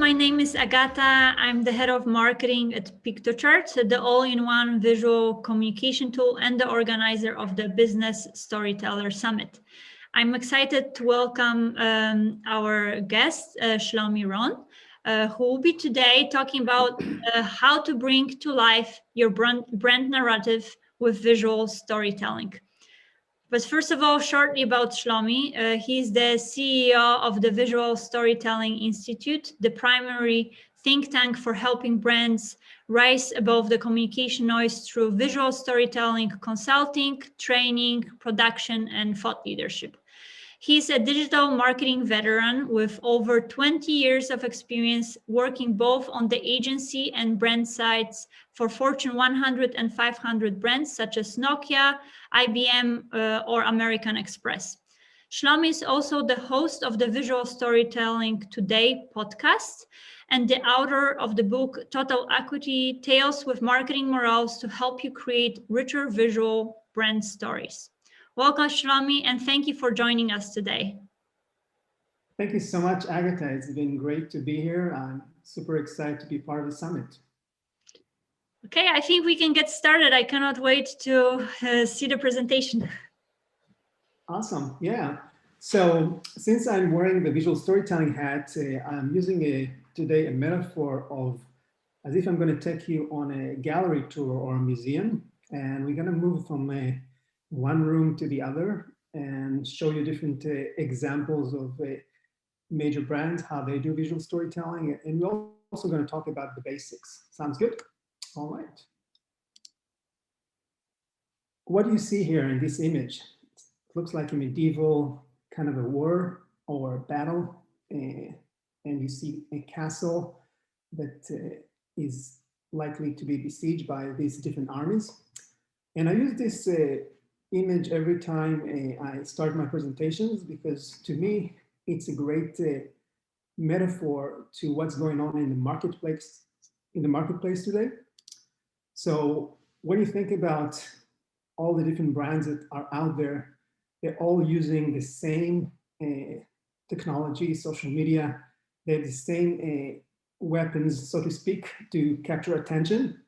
my name is Agata. I'm the head of marketing at PictoChart, the all-in-one visual communication tool and the organizer of the Business Storyteller Summit. I'm excited to welcome our guest, Shlomi Ron, who will be today talking about how to bring to life your brand narrative with visual storytelling. But first of all, shortly about Shlomi. He's the CEO of the Visual Storytelling Institute, the primary think tank for helping brands rise above the communication noise through visual storytelling, consulting, training, production, and thought leadership. He's a digital marketing veteran with over 20 years of experience working both on the agency and brand sides for Fortune 100 and 500 brands such as Nokia, IBM, or American Express. Shlomi is also the host of the Visual Storytelling Today podcast and the author of the book Total Acuity, Tales with Marketing Morals to help you create richer visual brand stories. Welcome, Shlomi, and thank you for joining us today. Thank you so much, Agatha. It's been great to be here. I'm super excited to be part of the summit. Okay, I think we can get started. I cannot wait to see the presentation. Awesome, yeah. So since I'm wearing the visual storytelling hat, I'm using today a metaphor of as if I'm going to take you on a gallery tour or a museum, and we're going to move from one room to the other and show you different examples of major brands, how they do visual storytelling. And we're also going to talk about the basics. Sounds good? All right. What do you see here in this image? It looks like a medieval kind of a war or a battle. And you see a castle that is likely to be besieged by these different armies. And I use this image every time I start my presentations because to me, it's a great metaphor to what's going on in the marketplace today. So when you think about all the different brands that are out there, they're all using the same technology, social media. They have the same weapons, so to speak, to capture attention.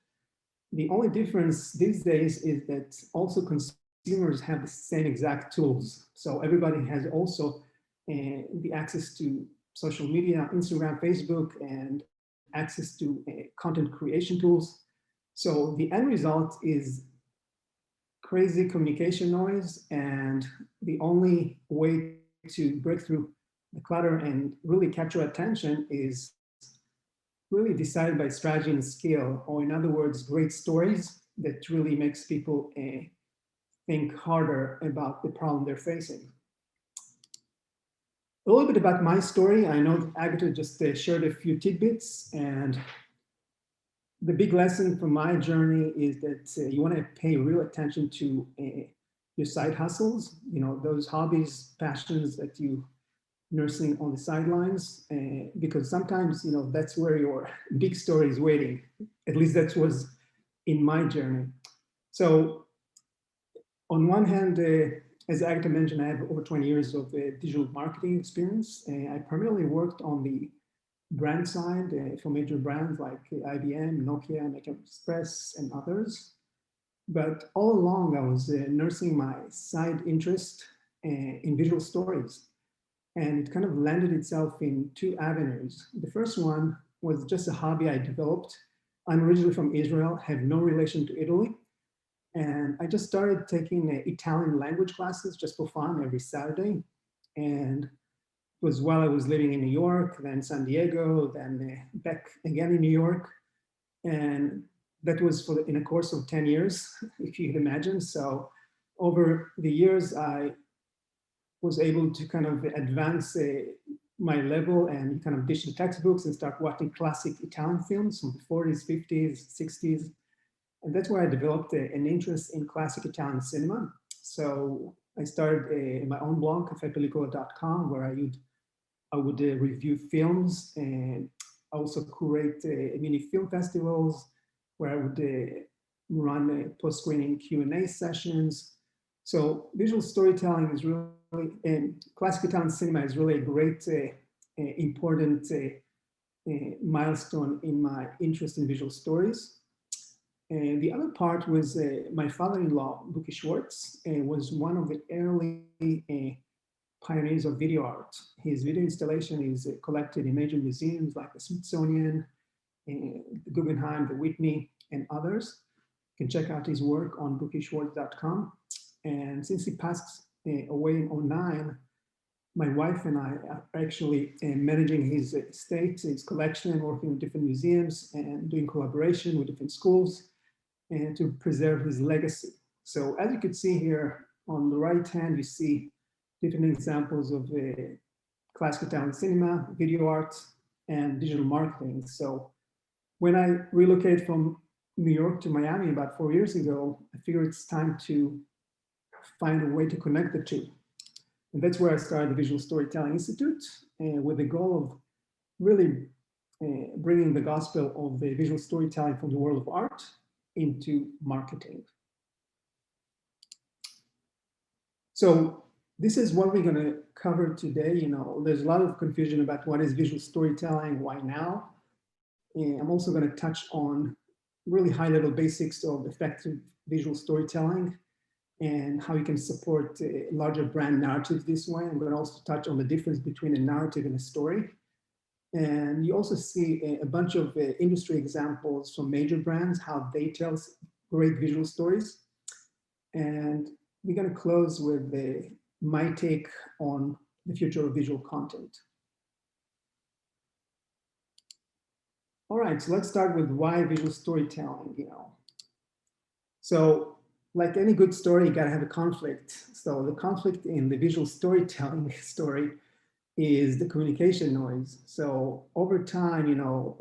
The only difference these days is that also consumers have the same exact tools. So everybody has also the access to social media, Instagram, Facebook, and access to content creation tools. So the end result is crazy communication noise, and the only way to break through the clutter and really capture attention is really decided by strategy and skill, or in other words, great stories that really makes people think harder about the problem they're facing. A little bit about my story. I know Agatha just shared a few tidbits, and the big lesson from my journey is that you want to pay real attention to your side hustles, those hobbies, passions that you nursing on the sidelines, because sometimes, that's where your big story is waiting. At least that was in my journey. So on one hand, as Agatha mentioned, I have over 20 years of digital marketing experience. I primarily worked on the brand side for major brands like IBM, Nokia, American Express, and others. But all along, I was nursing my side interest in visual stories. And it kind of landed itself in two avenues. The first one was just a hobby I developed. I'm originally from Israel, have no relation to Italy. And I just started taking Italian language classes just for fun every Saturday. And it was while I was living in New York, then San Diego, then back again in New York. And that was in a course of 10 years, if you can imagine. So over the years, I was able to kind of advance my level and kind of ditch the textbooks and start watching classic Italian films from the 40s, 50s, 60s. And that's where I developed an interest in classic Italian cinema. So I started my own blog, cafepellicola.com, where I would review films and also curate mini film festivals where I would run post-screening Q&A sessions. So visual storytelling is really, and classic Italian cinema is really a great, important milestone in my interest in visual stories. And the other part was my father-in-law, Buki Schwartz, was one of the early pioneers of video art. His video installation is collected in major museums like the Smithsonian, the Guggenheim, the Whitney, and others. You can check out his work on bookieschwartz.com. And since he passed away in 2009, my wife and I are actually managing his estate, his collection, working with different museums and doing collaboration with different schools and to preserve his legacy. So as you can see here on the right hand, you see different examples of classical Italian cinema, video art, and digital marketing. So when I relocated from New York to Miami about 4 years ago, I figured it's time to find a way to connect the two. And that's where I started the Visual Storytelling Institute with the goal of really bringing the gospel of the visual storytelling from the world of art into marketing. So this is what we're going to cover today. You know, there's a lot of confusion about what is visual storytelling, why now. And I'm also going to touch on really high-level basics of effective visual storytelling and how you can support larger brand narratives this way. I'm going to also touch on the difference between a narrative and a story. And you also see a bunch of industry examples from major brands, how they tell great visual stories. And we're going to close with my take on the future of visual content. All right, so let's start with why visual storytelling, you know. So like any good story, you gotta have a conflict. So the conflict in the visual storytelling story is the communication noise. So over time, you know,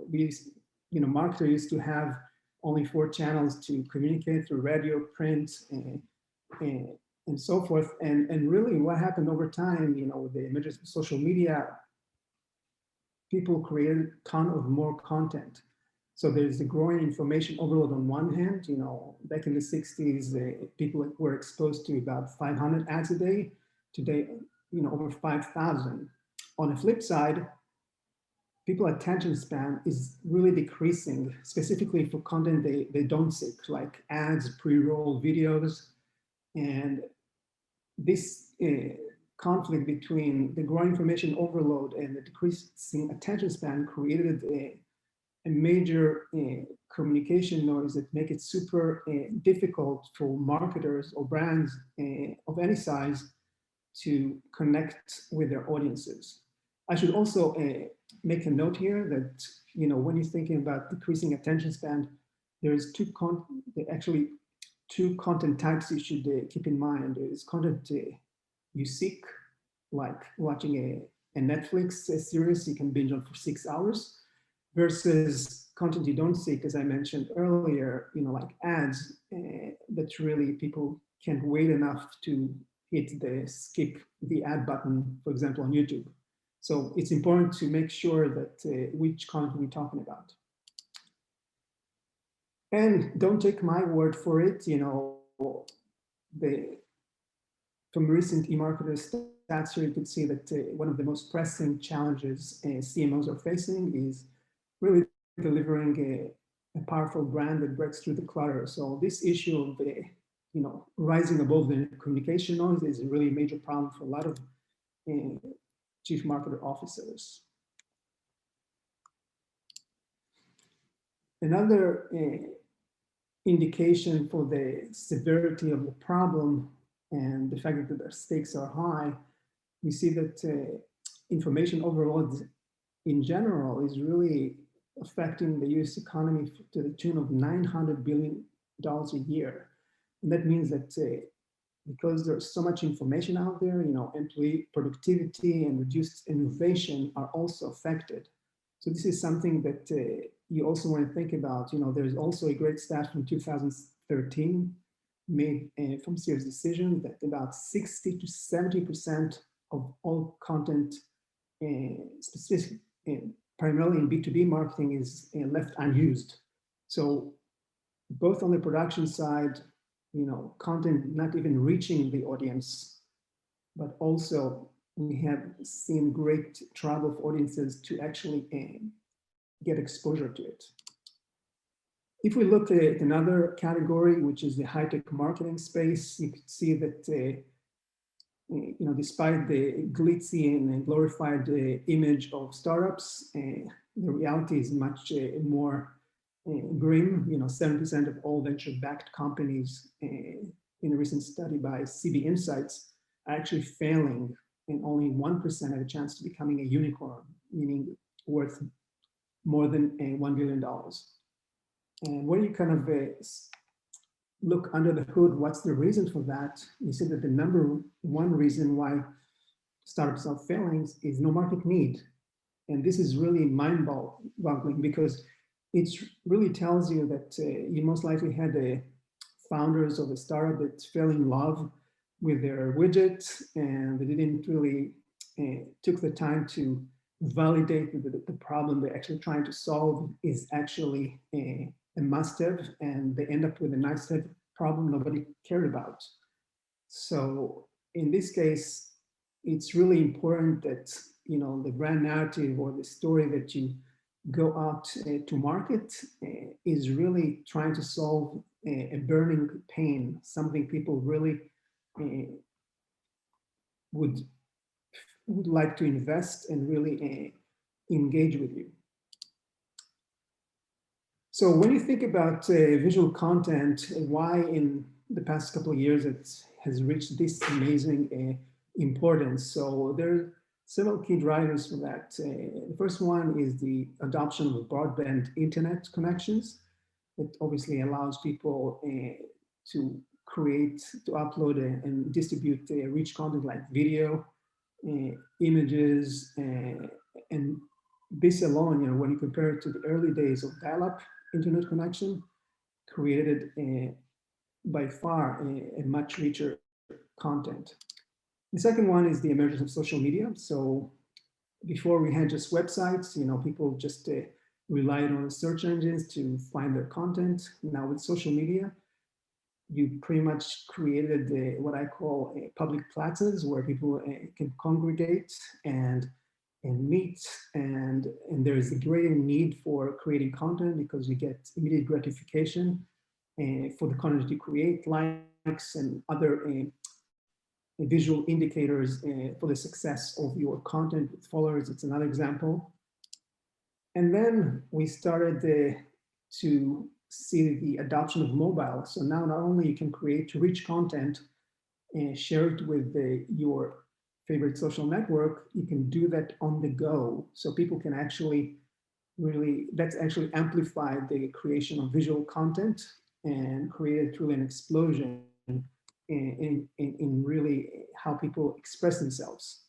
marketers used to have only 4 channels to communicate through radio, print, and so forth. And really what happened over time, you know, with the emergence of social media, people created a ton of more content. So there's the growing information overload on one hand. You know, back in the 60s, people were exposed to about 500 ads a day. Today, you know, over 5,000. On the flip side, people's attention span is really decreasing, specifically for content they don't seek, like ads, pre-roll videos. And this conflict between the growing information overload and the decreasing attention span created a major communication noise that make it super difficult for marketers or brands of any size to connect with their audiences. I should also make a note here that, you know, when you're thinking about decreasing attention span, there's actually two content types you should keep in mind. There's content you seek, like watching a Netflix series you can binge on for 6 hours, versus content you don't seek, as I mentioned earlier, you know, like ads that really people can't wait enough to hit the skip the ad button, for example, on YouTube. So it's important to make sure that which content we're talking about. And don't take my word for it, you know, from recent eMarketer stats here, you can see that one of the most pressing challenges CMOs are facing is really delivering a powerful brand that breaks through the clutter. So this issue of you know, rising above the communication noise is a really major problem for a lot of chief marketer officers. Another indication for the severity of the problem and the fact that the stakes are high, we see that information overload in general is really affecting the US economy to the tune of $900 billion a year. And that means that because there's so much information out there, you know, employee productivity and reduced innovation are also affected. So this is something that you also want to think about. You know, there's also a great stat from 2013 made from Sears Decision that about 60 to 70% of all content, specific, primarily in B2B marketing, is left unused. So both on the production side, you know, content not even reaching the audience, but also we have seen great trouble of audiences to actually get exposure to it. If we look at another category, which is the high-tech marketing space, you can see that despite the glitzy and glorified image of startups, the reality is much more grim. 7% of all venture-backed companies in a recent study by CB Insights are actually failing, and only 1% have a chance to becoming a unicorn, meaning worth more than $1 billion. And when you kind of look under the hood, what's the reason for that? You see that the number one reason why startups are failing is no market need. And this is really mind-boggling, because it really tells you that you most likely had the founders of a startup that fell in love with their widget, and they didn't really took the time to validate that the problem they're actually trying to solve is actually a must-have, and they end up with a nice-to-have problem nobody cared about. So in this case, it's really important that the brand narrative or the story that you go out to market is really trying to solve a burning pain, something people really would like to invest and really engage with you. So when you think about visual content, why in the past couple of years it has reached this amazing importance. So there are several key drivers for that. The first one is the adoption of broadband internet connections. It obviously allows people to create, to upload and distribute rich content like video, images, and this alone, when you compare it to the early days of dial-up internet connection, created by far a much richer content. The second one is the emergence of social media. So before we had just websites, people just relied on search engines to find their content. Now with social media, you pretty much created what I call public plazas where people can congregate and meet, and there is a greater need for creating content because you get immediate gratification for the content you create, likes and other visual indicators for the success of your content with followers. It's another example. And then we started to see the adoption of mobile. So now not only you can create rich content and share it with your favorite social network, you can do that on the go. So people can actually that's actually amplified the creation of visual content and created truly an explosion in really how people express themselves.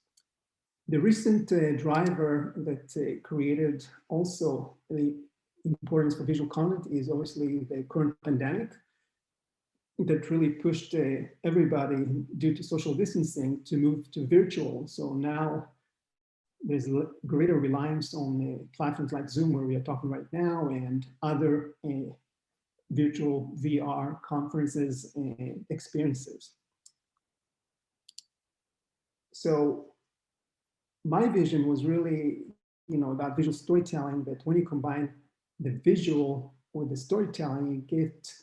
The recent driver that created also the importance for visual content is obviously the current pandemic that really pushed everybody due to social distancing to move to virtual. So now there's greater reliance on platforms like Zoom, where we are talking right now, and other virtual VR conferences and experiences. So my vision was really, about visual storytelling, that when you combine the visual with the storytelling, you get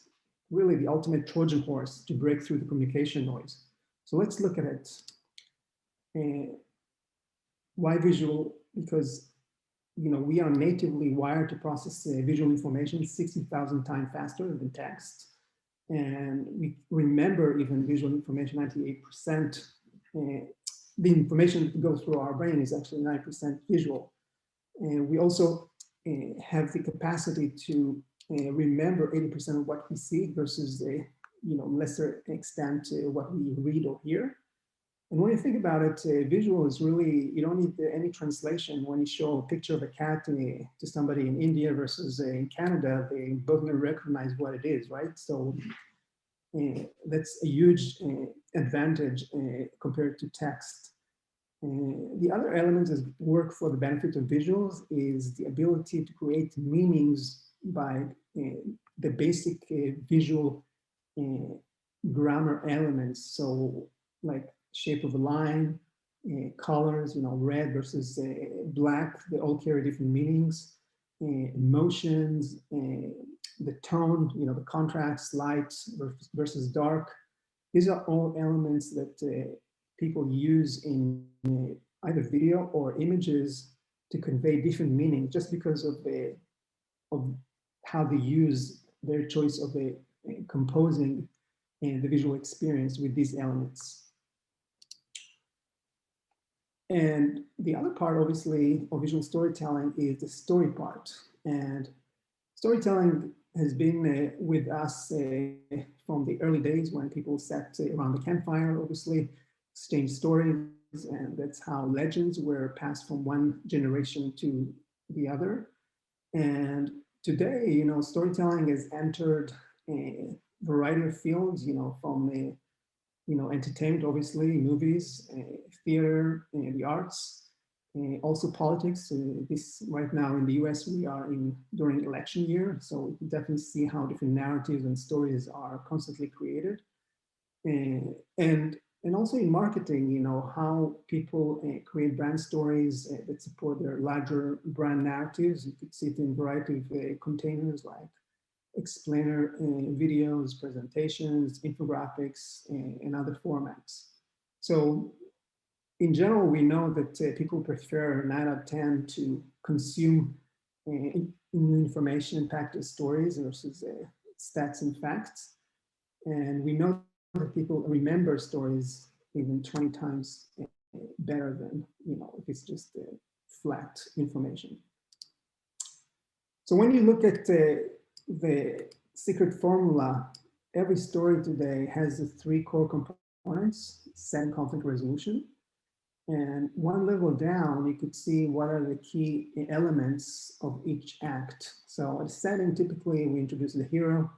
really the ultimate Trojan horse to break through the communication noise. So let's look at it. Why visual? Because we are natively wired to process visual information 60,000 times faster than text. And we remember even visual information 98%. The information that goes through our brain is actually 9% visual. And we also have the capacity to remember 80% of what we see versus lesser extent what we read or hear. And when you think about it, visual is really, you don't need any translation. When you show a picture of a cat to somebody in India versus in Canada, they both will recognize what it is, right? So that's a huge advantage compared to text. The other element is work for the benefit of visuals is the ability to create meanings by the basic visual grammar elements. So like shape of a line, colors, red versus black, they all carry different meanings. emotions, the tone, the contrast, light versus dark. These are all elements that people use in either video or images to convey different meaning just because of how they use their choice of composing the visual experience with these elements. And the other part, obviously, of visual storytelling is the story part. And storytelling has been with us from the early days when people sat around the campfire, obviously, exchanged stories, and that's how legends were passed from one generation to the other. And today, storytelling has entered a variety of fields, from entertainment, obviously, movies, theater, the arts, also politics. This right now in the US, we are during election year, so we can definitely see how different narratives and stories are constantly created. And also in marketing, how people create brand stories that support their larger brand narratives. You could see it in a variety of containers like explainer videos, presentations, infographics, and other formats. So in general, we know that people prefer 9 out of 10 to consume information-packed stories versus stats and facts. And we know that people remember stories even 20 times better than, if it's just flat information. So when you look at the secret formula, every story today has the 3 core components: setting, conflict, resolution. And one level down, you could see what are the key elements of each act. So at setting, typically we introduce the hero,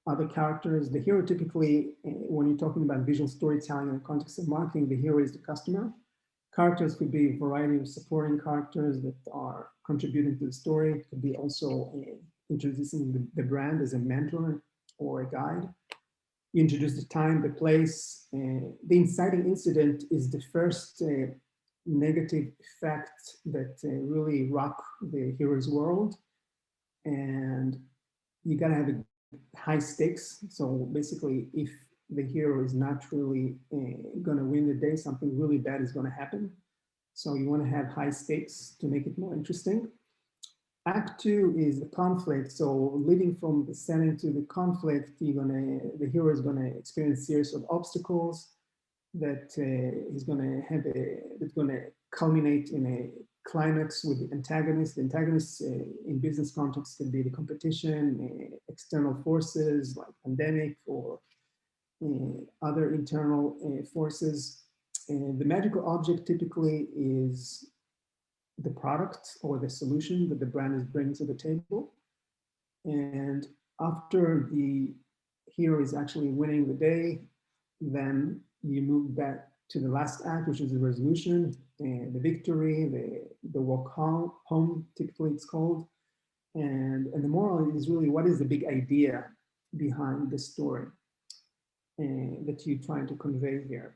other characters. The hero typically, when you're talking about visual storytelling in the context of marketing, the hero is the customer. Characters could be a variety of supporting characters that are contributing to the story. It could be also introducing the brand as a mentor or a guide. You introduce the time, the place. The inciting incident is the first negative effect that really rock the hero's world. And you gotta have a high stakes. So basically, if the hero is not really gonna win the day, something really bad is gonna happen. So you wanna have high stakes to make it more interesting. Act 2 is the conflict. So leading from the setting to the conflict, the hero is gonna experience a series of obstacles that is gonna culminate in a climax with the antagonist. The antagonist in business context can be the competition, external forces like pandemic or other internal forces. And the magical object typically is the product or the solution that the brand is bringing to the table. And after the hero is actually winning the day, then you move back to the last act, which is the resolution, and the victory, the walk home, typically it's called. And the moral is really, what is the big idea behind the story that you're trying to convey here?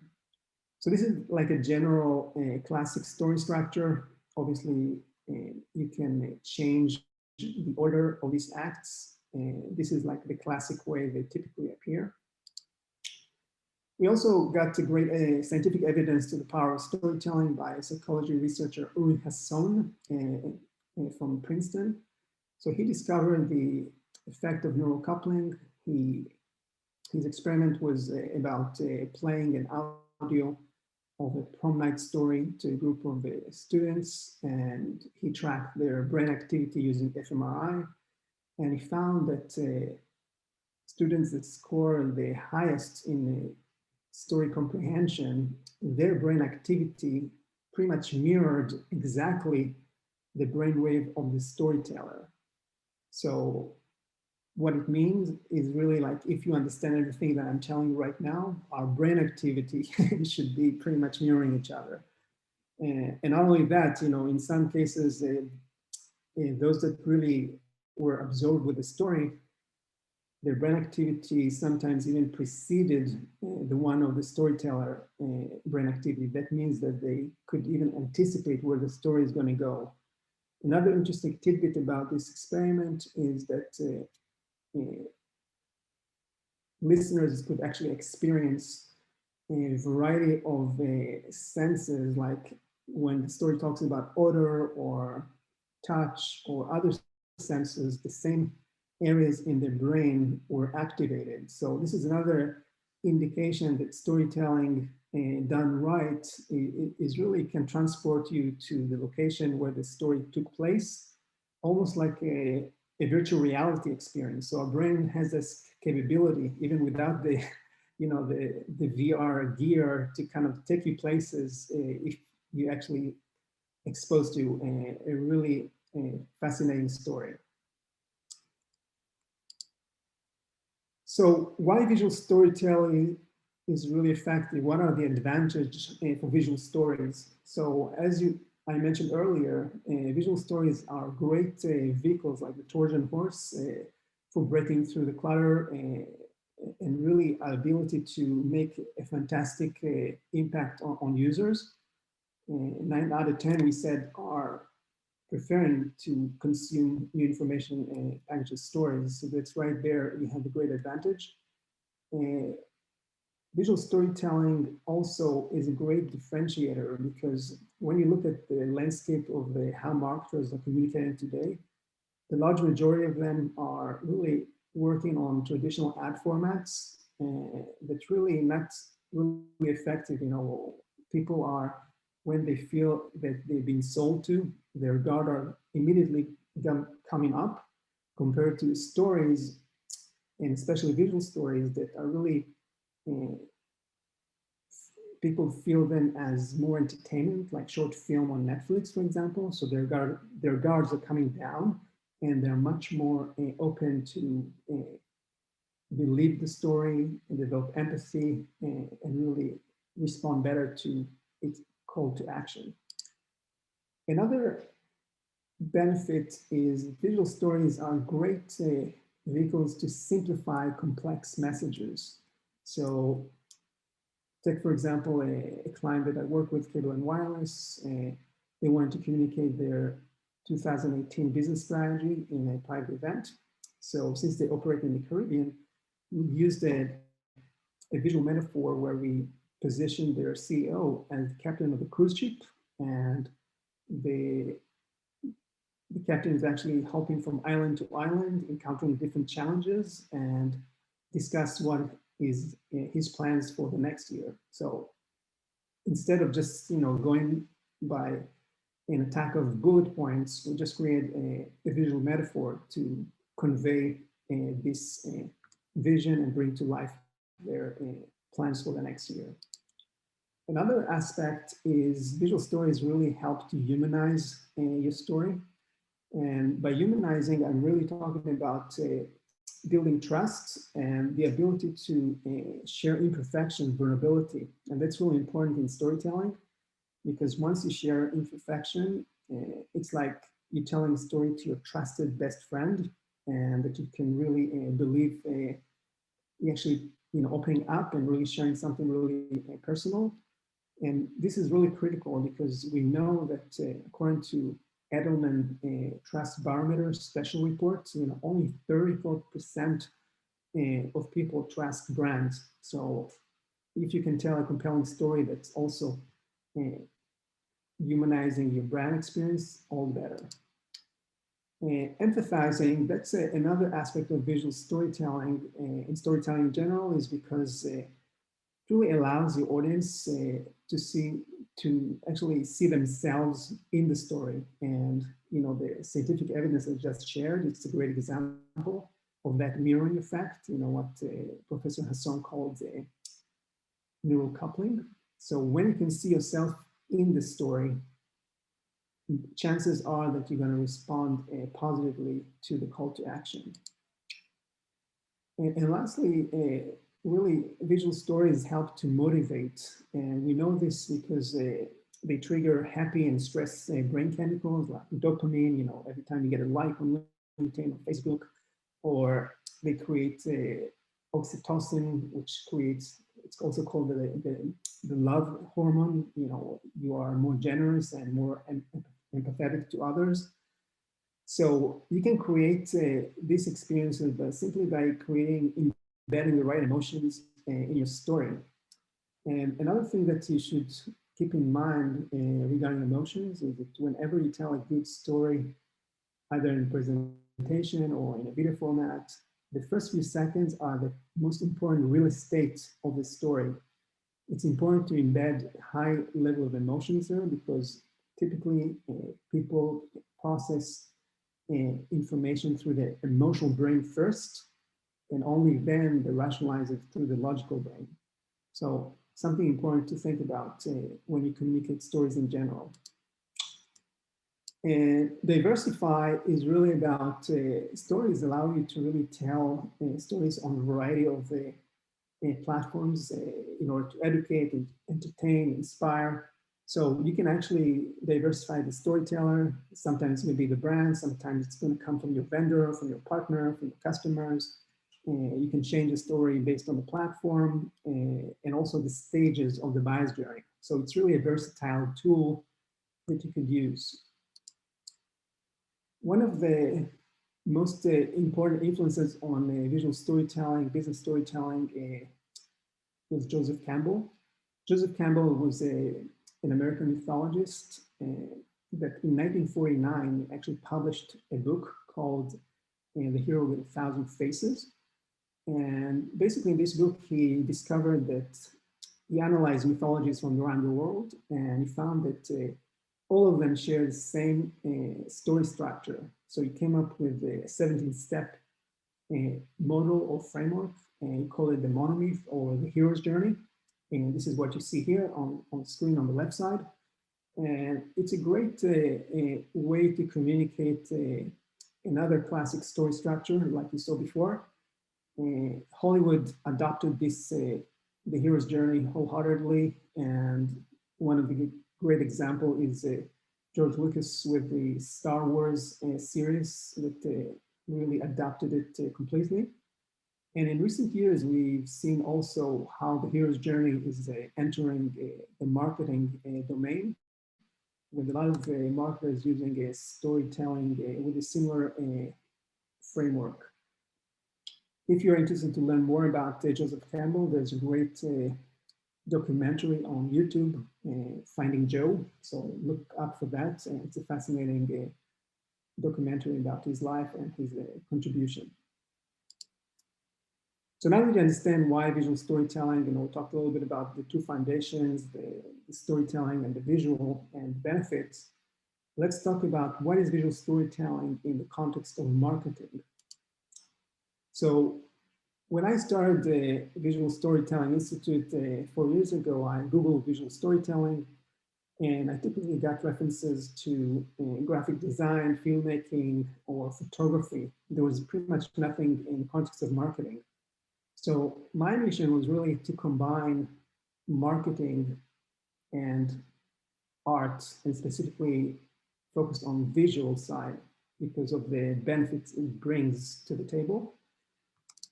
So this is like a general classic story structure. Obviously, you can change the order of these acts. This is like the classic way they typically appear. We also got a great scientific evidence to the power of storytelling by psychology researcher Uri Hasson from Princeton. So he discovered the effect of neural coupling. His experiment was about playing an audio of a prom night story to a group of students, and he tracked their brain activity using fMRI, and he found that students that score the highest in story comprehension, their brain activity pretty much mirrored exactly the brainwave of the storyteller. So what it means is really like, if you understand everything that I'm telling you right now, our brain activity should be pretty much mirroring each other. And not only that, in some cases, those that really were absorbed with the story, their brain activity sometimes even preceded the one of the storyteller brain activity. That means that they could even anticipate where the story is going to go. Another interesting tidbit about this experiment is that listeners could actually experience a variety of senses, like when the story talks about odor or touch or other senses, the same areas in the brain were activated. So this is another indication that storytelling done right is really can transport you to the location where the story took place, almost like a virtual reality experience. So our brain has this capability, even without the, the VR gear, to kind of take you places if you actually exposed to a really fascinating story. So why visual storytelling is really effective? What are the advantages for visual stories? So as I mentioned earlier, visual stories are great vehicles like the Trojan horse for breaking through the clutter and really our ability to make a fantastic impact on users. 9 out of 10, we said, are preferring to consume new information and packaged stories. So that's right there, you have a great advantage. Visual storytelling also is a great differentiator, because when you look at the landscape of how marketers are communicating today, the large majority of them are really working on traditional ad formats that's really not really effective. People are, when they feel that they've been sold to, their guard are immediately coming up, compared to stories, and especially visual stories that are really, people feel them as more entertainment, like short film on Netflix, for example. So their guards are coming down, and they're much more open to believe the story and develop empathy and really respond better to its call to action. Another benefit is visual stories are great vehicles to simplify complex messages. So take, for example, a client that I work with, Cable and Wireless. They wanted to communicate their 2018 business strategy in a private event. So since they operate in the Caribbean, we used a visual metaphor where we positioned their CEO as the captain of a cruise ship, and the captain is actually hopping from island to island, encountering different challenges, and discuss what is his plans for the next year. So instead of just going by an attack of bullet points, we just create a visual metaphor to convey this vision and bring to life their plans for the next year. Another aspect is visual stories really help to humanize your story. And by humanizing, I'm really talking about building trust and the ability to share imperfection, vulnerability. And that's really important in storytelling, because once you share imperfection, it's like you're telling a story to your trusted best friend, and that you can really believe you actually opening up and really sharing something really personal. And this is really critical, because we know that according to Edelman Trust Barometer special reports, only 34% of people trust brands. So if you can tell a compelling story that's also humanizing your brand experience, all the better. Empathizing, that's another aspect of visual storytelling and storytelling in general, is because it really allows the audience to actually see themselves in the story. And the scientific evidence I just shared, it's a great example of that mirroring effect, what Professor Hasson called neural coupling. So when you can see yourself in the story, chances are that you're going to respond positively to the call to action. And lastly, really, visual stories help to motivate. And we know this because they trigger happy and stress brain chemicals like dopamine, every time you get a like on LinkedIn or Facebook, or they create oxytocin, which creates, it's also called the love hormone. You are more generous and more empathetic to others. So you can create these experiences simply by embedding the right emotions in your story. And another thing that you should keep in mind regarding emotions is that whenever you tell a good story, either in presentation or in a video format, the first few seconds are the most important real estate of the story. It's important to embed high level of emotions there because typically people process information through the emotional brain first, and only then they rationalize it through the logical brain. So something important to think about when you communicate stories in general. And diversify is really about stories allow you to really tell stories on a variety of platforms in order to educate, and entertain, inspire. So you can actually diversify the storyteller. Sometimes maybe the brand, sometimes it's going to come from your vendor, from your partner, from your customers. You can change the story based on the platform and also the stages of the buyer's journey. So it's really a versatile tool that you could use. One of the most important influences on visual storytelling, business storytelling, was Joseph Campbell. Joseph Campbell was an American mythologist that in 1949 actually published a book called The Hero with 1,000 Faces. And basically in this book, he discovered that he analyzed mythologies from around the world, and he found that all of them share the same story structure. So he came up with a 17-step model or framework, and he called it the Monomyth or the hero's journey. And this is what you see here on the screen on the left side. And it's a great way to communicate another classic story structure like you saw before. Hollywood adopted this, the hero's journey wholeheartedly. And one of the great example is George Lucas with the Star Wars series that really adapted it completely. And in recent years, we've seen also how the hero's journey is entering the marketing domain, with a lot of marketers using storytelling with a similar framework. If you're interested to learn more about Joseph Campbell, there's a great documentary on YouTube, Finding Joe. So look up for that. It's a fascinating documentary about his life and his contribution. So now that you understand why visual storytelling, we talked a little bit about the two foundations, the storytelling and the visual and benefits. Let's talk about what is visual storytelling in the context of marketing. So when I started the Visual Storytelling Institute 4 years ago, I Googled visual storytelling, and I typically got references to graphic design, filmmaking, or photography. There was pretty much nothing in the context of marketing. So my mission was really to combine marketing and art, and specifically focused on visual side because of the benefits it brings to the table.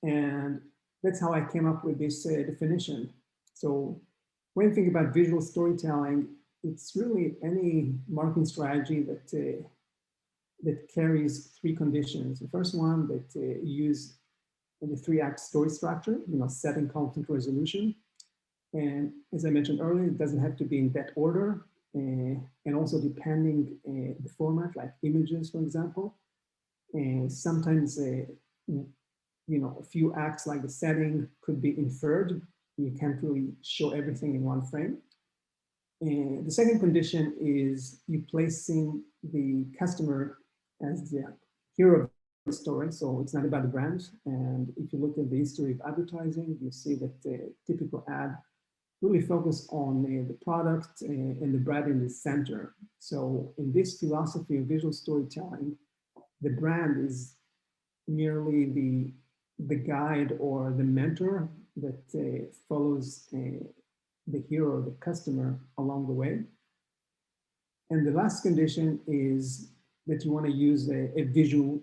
And that's how I came up with this definition. So when you think about visual storytelling, it's really any marketing strategy that that carries three conditions. The first one that use in the 3-act story structure, setting, conflict, resolution. And as I mentioned earlier, it doesn't have to be in that order. And also depending the format, like images, for example. And sometimes, a few acts like the setting could be inferred. You can't really show everything in one frame. And the second condition is you placing the customer as the hero of the story. So it's not about the brand. And if you look at the history of advertising, you see that the typical ad really focus on the product and the brand in the center. So in this philosophy of visual storytelling, the brand is merely the guide or the mentor that follows the hero, the customer along the way. And the last condition is that you want to use a visual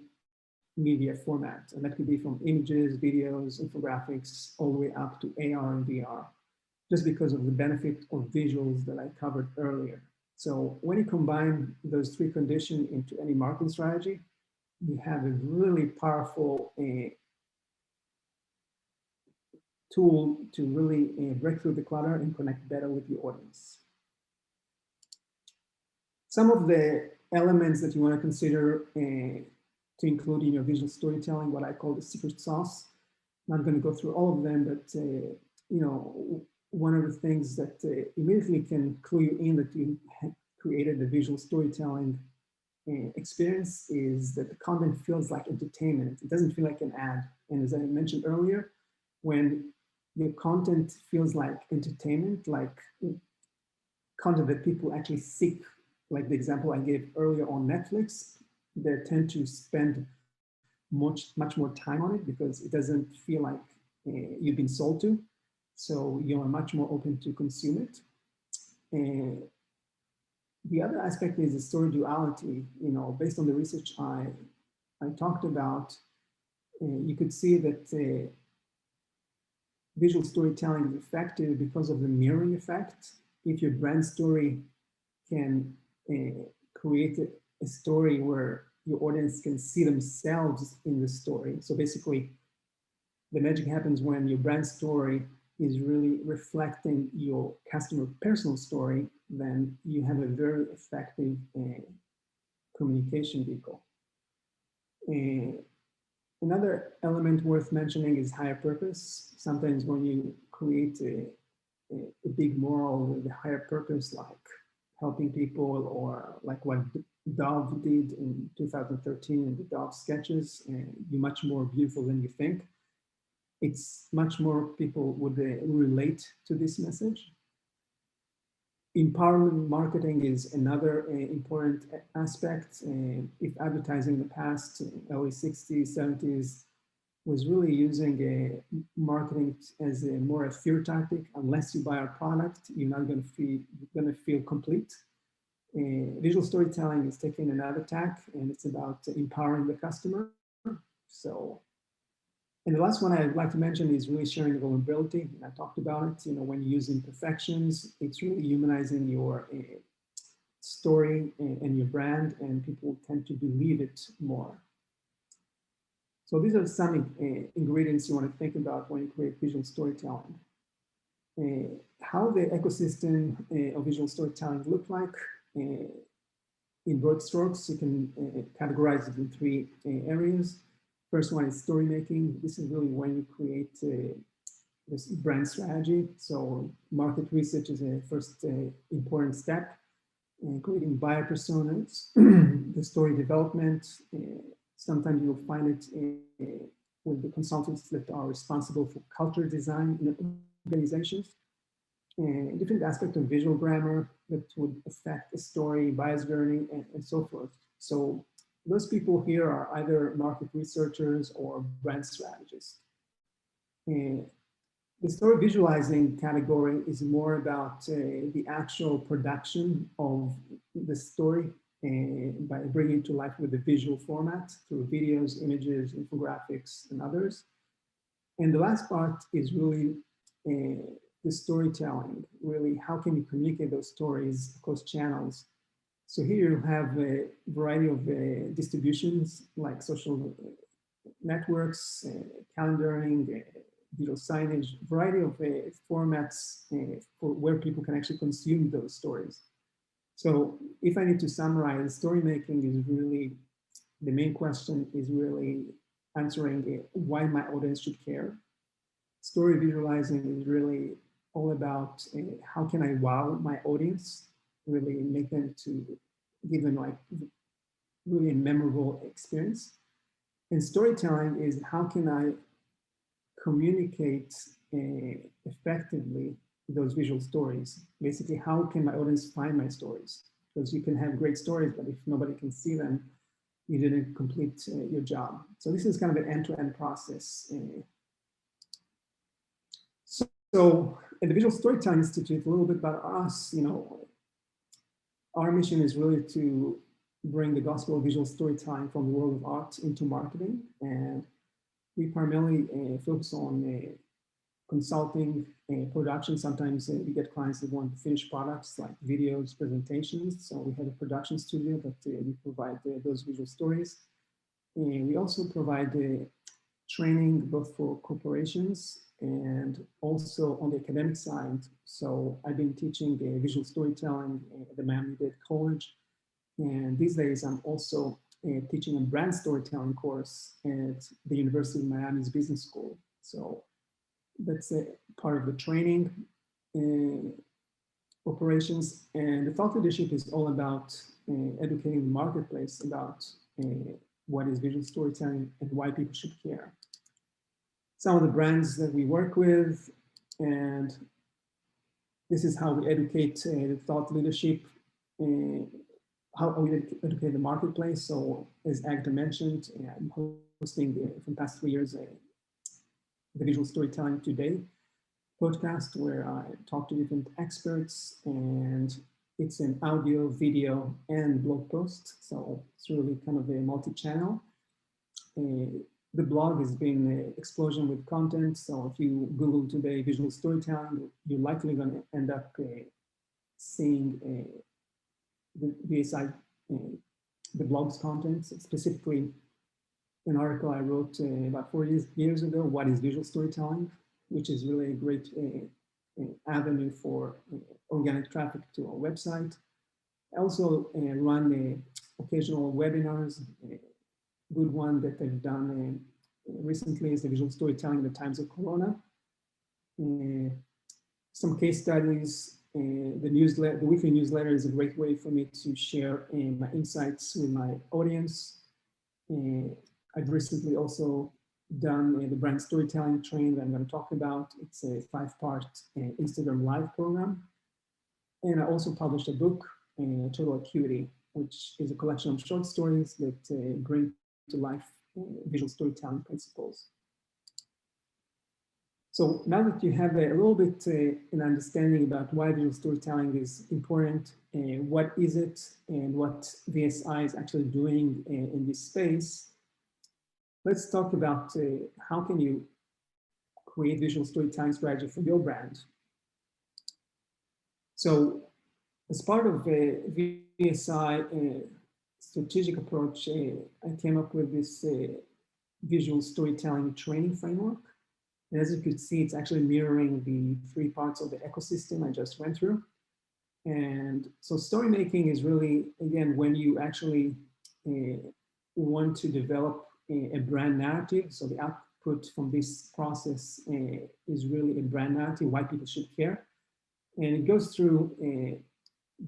media format. And that could be from images, videos, infographics, all the way up to AR and VR, just because of the benefit of visuals that I covered earlier. So when you combine those three conditions into any marketing strategy, you have a really powerful tool to really break through the clutter and connect better with your audience. Some of the elements that you want to consider to include in your visual storytelling, what I call the secret sauce. I'm not going to go through all of them, but you know, one of the things that immediately can clue you in that you created the visual storytelling experience is that the content feels like entertainment. It doesn't feel like an ad. And as I mentioned earlier, when your content feels like entertainment, like content that people actually seek, like the example I gave earlier on Netflix, they tend to spend much more time on it because it doesn't feel like you've been sold to. So you are much more open to consume it. And the other aspect is the story duality. You know, based on the research I talked about, you could see that visual storytelling is effective because of the mirroring effect. If your brand story can create a story where your audience can see themselves in the story. So basically, the magic happens when your brand story is really reflecting your customer personal story, then you have a very effective communication vehicle. Another element worth mentioning is higher purpose. Sometimes when you create a big moral with a higher purpose, like helping people, or like what Dove did in 2013 in the Dove sketches, you're much more beautiful than you think. It's much more people would relate to this message. Empowerment marketing is another important aspect. If advertising in the past, early 60s, 70s, was really using marketing as more a fear tactic. Unless you buy our product, you're not going to feel complete. Visual storytelling is taking another tack, and it's about empowering the customer. So, and the last one I'd like to mention is really sharing the vulnerability. I talked about it. You know, when you use imperfections, it's really humanizing your story and your brand, and people tend to believe it more. So these are some ingredients you want to think about when you create visual storytelling. How the ecosystem of visual storytelling look like. In broad strokes, you can categorize it in three areas. First one is story making. This is really when you create this brand strategy. So market research is a first important step. Creating buyer personas, the story development. Sometimes you'll find it with the consultants that are responsible for culture design in organizations. Different aspects of visual grammar that would affect the story, buyer's journey, and so forth. So those people here are either market researchers or brand strategists. The story visualizing category is more about the actual production of the story by bringing it to life with the visual format through videos, images, infographics, and others. And the last part is really the storytelling, really how can you communicate those stories across channels. So here you have a variety of distributions like social networks, calendaring, digital signage, variety of formats for where people can actually consume those stories. So if I need to summarize, story making is really, the main question is really answering why my audience should care. Story visualizing is really all about how can I wow my audience, really make them to give them like really a memorable experience. And storytelling is how can I communicate effectively those visual stories. Basically, how can my audience find my stories? Because you can have great stories, but if nobody can see them, you didn't complete your job. So this is kind of an end-to-end process. So at the Visual Storytelling Institute, a little bit about us, you know, our mission is really to bring the gospel of visual storytelling from the world of art into marketing. And we primarily focus on consulting, production. Sometimes we get clients that want finished products like videos, presentations. So we have a production studio that we provide those visual stories. We also provide training both for corporations and also on the academic side. So I've been teaching visual storytelling at the Miami-Dade College. And these days I'm also teaching a brand storytelling course at the University of Miami's Business School. So that's a part of the training operations. And the thought leadership is all about educating the marketplace about what is visual storytelling and why people should care. Some of the brands that we work with, and this is how we educate the thought leadership, how we educate the marketplace. So as Agda mentioned, I'm hosting for the past 3 years the Visual Storytelling Today podcast, where I talk to different experts, and it's an audio, video, and blog post. So it's really kind of a multi-channel. The blog has been an explosion with content. So if you Google today visual storytelling, you're likely going to end up seeing the VSI, the blog's content, specifically an article I wrote about 4 years ago, What is Visual Storytelling? Which is really a great avenue for organic traffic to our website. I also run occasional webinars. A good one that I've done recently is the Visual Storytelling in the Times of Corona. Some case studies. The newsletter, the weekly newsletter, is a great way for me to share my insights with my audience. I've recently also done the brand storytelling training that I'm going to talk about. It's a 5-part Instagram live program. And I also published a book, Total Acuity, which is a collection of short stories that bring to life visual storytelling principles. So now that you have a little bit an understanding about why visual storytelling is important, what is it, and what VSI is actually doing in this space, let's talk about how can you create visual storytelling strategy for your brand. So as part of the VSI strategic approach, I came up with this visual storytelling training framework. And as you could see, it's actually mirroring the 3 parts of the ecosystem I just went through. And so story making is really, again, when you actually want to develop a brand narrative. So the output from this process is really a brand narrative, why people should care. And it goes through a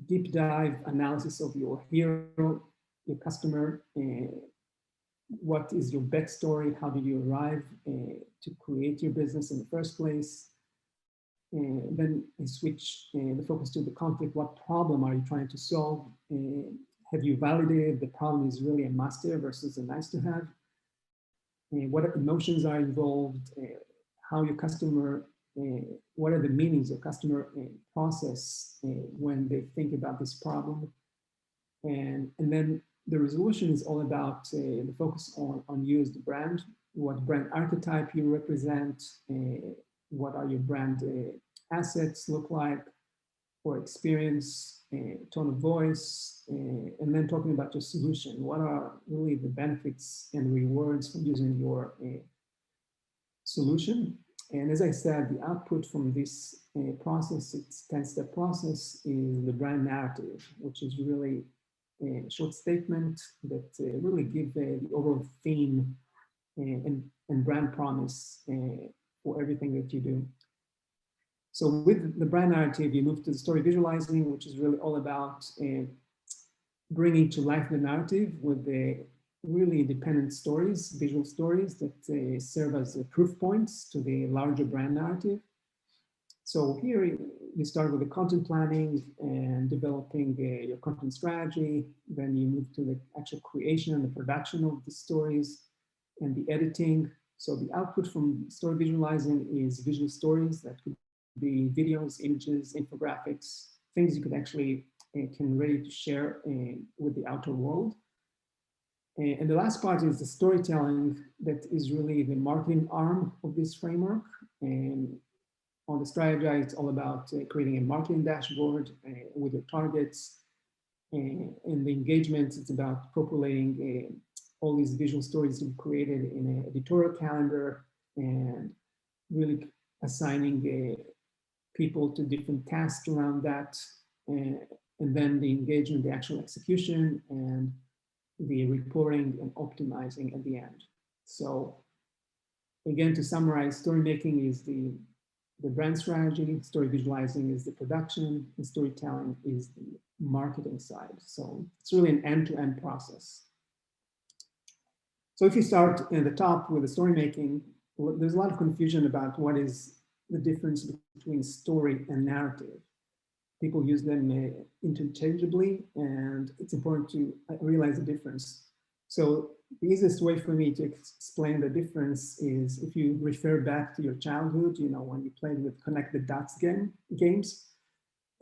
deep dive analysis of your hero, your customer, what is your backstory, how did you arrive to create your business in the first place. Then I switch the focus to the conflict. What problem are you trying to solve? Have you validated the problem is really a must-have versus a nice-to-have? What emotions are involved, how your customer, what are the meanings your customer process when they think about this problem. And then the resolution is all about the focus on you as the brand, what brand archetype you represent, what are your brand assets look like, or experience, tone of voice, and then talking about your solution. What are really the benefits and rewards from using your solution? And as I said, the output from this process, it's 10-step process, is the brand narrative, which is really a short statement that really give the overall theme and brand promise for everything that you do. So with the brand narrative, you move to the story visualizing, which is really all about bringing to life the narrative with the really independent stories, visual stories that serve as proof points to the larger brand narrative. So here you start with the content planning and developing your content strategy. Then you move to the actual creation and the production of the stories and the editing. So the output from story visualizing is visual stories that could be videos, images, infographics, things you could actually can ready to share with the outer world. And the last part is the storytelling that is really the marketing arm of this framework. And on the strategy, it's all about creating a marketing dashboard with your targets. And the engagement, it's about populating all these visual stories we created in an editorial calendar and really assigning people to different tasks around that, and then the engagement, the actual execution, and the reporting and optimizing at the end. So again, to summarize, story making is the brand strategy, story visualizing is the production, and storytelling is the marketing side. So it's really an end-to-end process. So if you start at the top with the story making, there's a lot of confusion about what is the difference between story and narrative. People use them interchangeably, and it's important to realize the difference. So the easiest way for me to explain the difference is if you refer back to your childhood, you know, when you played with connect the dots games.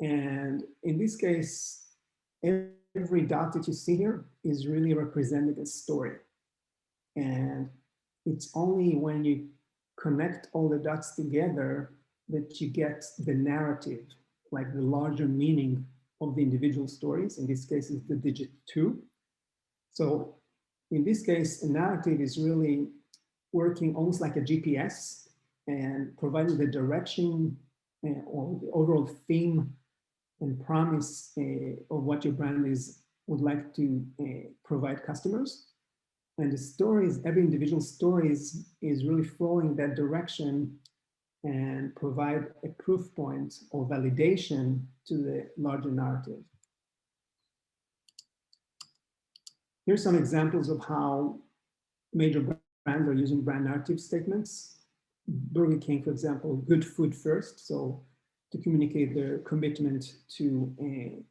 And in this case, every dot that you see here is really represented as story. And it's only when you connect all the dots together that you get the narrative, like the larger meaning of the individual stories. In this case, is the digit 2. So in this case, a narrative is really working almost like a GPS and providing the direction or the overall theme and promise of what your brand would like to provide customers. And the stories, every individual stories is really following that direction and provide a proof point or validation to the larger narrative. Here's some examples of how major brands are using brand narrative statements. Burger King, for example, good food first. So to communicate their commitment to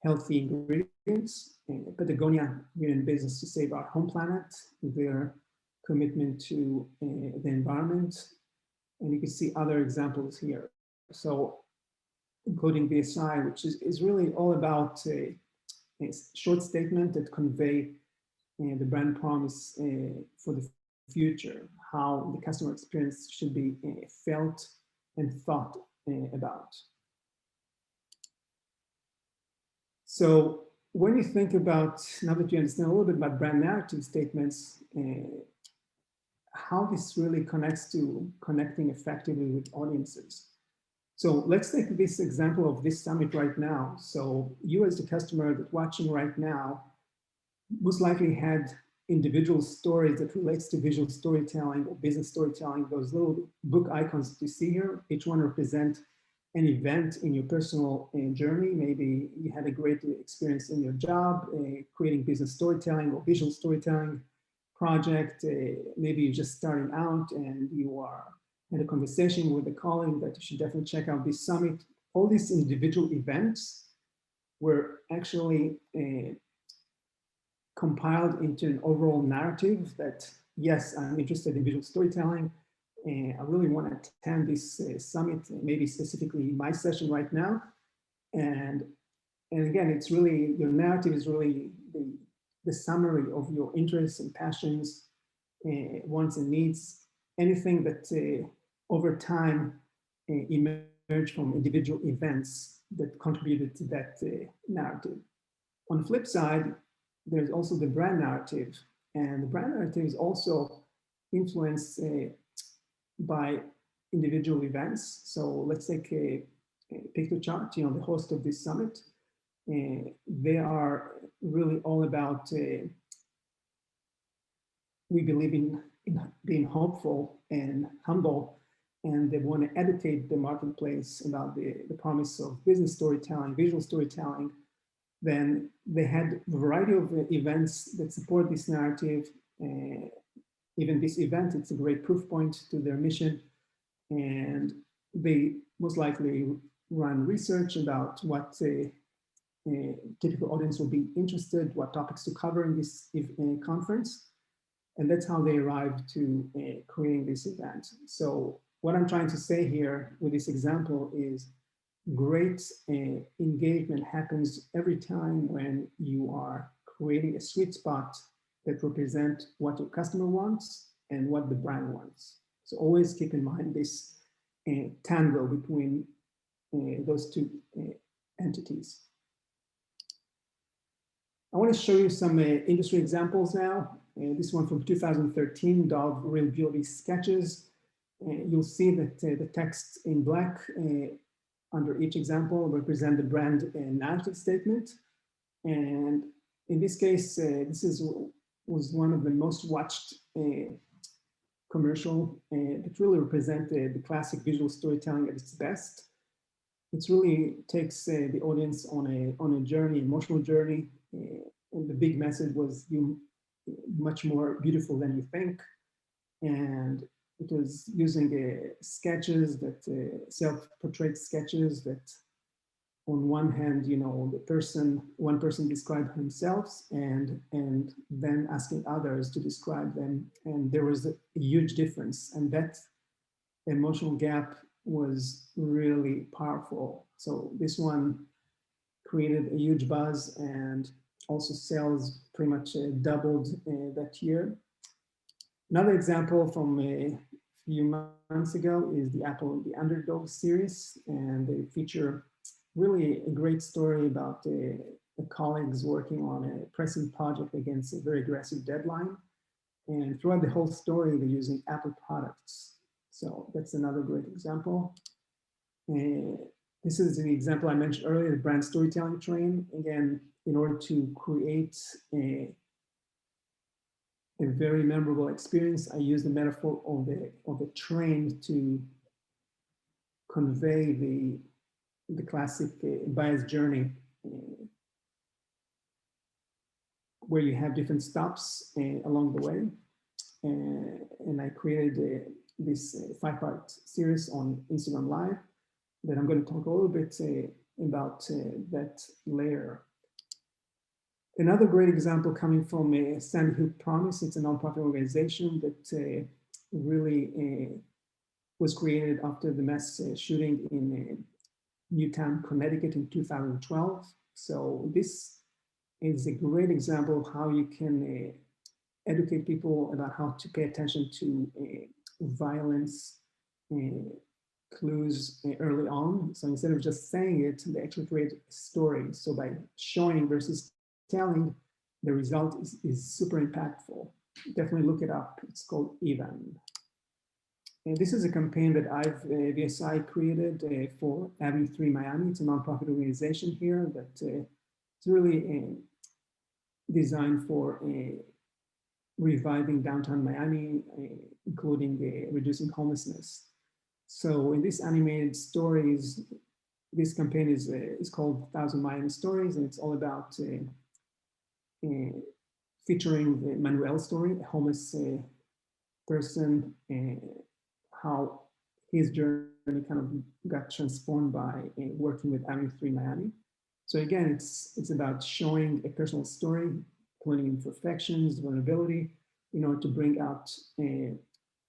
healthy ingredients. Patagonia, we're in business to save our home planet, their commitment to the environment. And you can see other examples here. So including BSI, which is really all about a short statement that convey the brand promise for the future, how the customer experience should be felt and thought about. So when you think about, now that you understand a little bit about brand narrative statements, how this really connects to connecting effectively with audiences. So let's take this example of this summit right now. So you as the customer that's watching right now most likely had individual stories that relates to visual storytelling or business storytelling, those little book icons that you see here, each one represent an event in your personal journey. Maybe you had a great experience in your job, creating business storytelling or visual storytelling project. Maybe you're just starting out and you had a conversation with a colleague that you should definitely check out this summit. All these individual events were actually compiled into an overall narrative that, yes, I'm interested in visual storytelling. I really want to attend this summit, maybe specifically my session right now. And again, it's really, your narrative is really the summary of your interests and passions, wants and needs, anything that over time emerged from individual events that contributed to that narrative. On the flip side, there's also the brand narrative. And the brand narrative is also influenced by individual events. So let's take a picture chart, you know, the host of this summit. They are really all about, we believe in being hopeful and humble, and they want to educate the marketplace about the promise of business storytelling, visual storytelling. Then they had a variety of events that support this narrative. Even this event, it's a great proof point to their mission. And they most likely run research about what typical audience will be interested, what topics to cover in this conference. And that's how they arrived to creating this event. So what I'm trying to say here with this example is great engagement happens every time when you are creating a sweet spot that represent what your customer wants and what the brand wants. So always keep in mind this tango between those two entities. I want to show you some industry examples now. This one from 2013, Dove Real Beauty Sketches. You'll see that the text in black under each example represent the brand narrative statement. And in this case, was one of the most watched commercial that really represented the classic visual storytelling at its best. It really takes the audience on a journey, emotional journey, and the big message was you much more beautiful than you think. And it was using sketches that self-portrait sketches that on one hand, you know, one person described himself and then asking others to describe them. And there was a huge difference. And that emotional gap was really powerful. So this one created a huge buzz and also sales pretty much doubled that year. Another example from a few months ago is the Apple The Underdog series, and they feature really a great story about the colleagues working on a pressing project against a very aggressive deadline. And throughout the whole story, they're using Apple products. So that's another great example. This is the example I mentioned earlier, the brand storytelling train. Again, in order to create a very memorable experience, I use the metaphor of the train to convey the classic buyer's journey, where you have different stops along the way. And I created this 5-part series on Instagram Live that I'm going to talk a little bit about that layer. Another great example coming from Sandy Hook Promise. It's a nonprofit organization that really was created after the mass shooting in Newtown, Connecticut in 2012. So this is a great example of how you can educate people about how to pay attention to violence clues early on. So instead of just saying it, they actually create a story. So by showing versus telling, the result is super impactful. Definitely look it up. It's called Even. And this is a campaign that VSI created for Avenue 3 Miami. It's a nonprofit organization here that it's really designed for reviving downtown Miami, including reducing homelessness. So in these animated stories, this campaign is called 1,000 Miami Stories, and it's all about featuring Manuel's story, a homeless person, how his journey kind of got transformed by working with Avenue 3 Miami. So again, it's about showing a personal story, including imperfections, vulnerability, in order to bring out a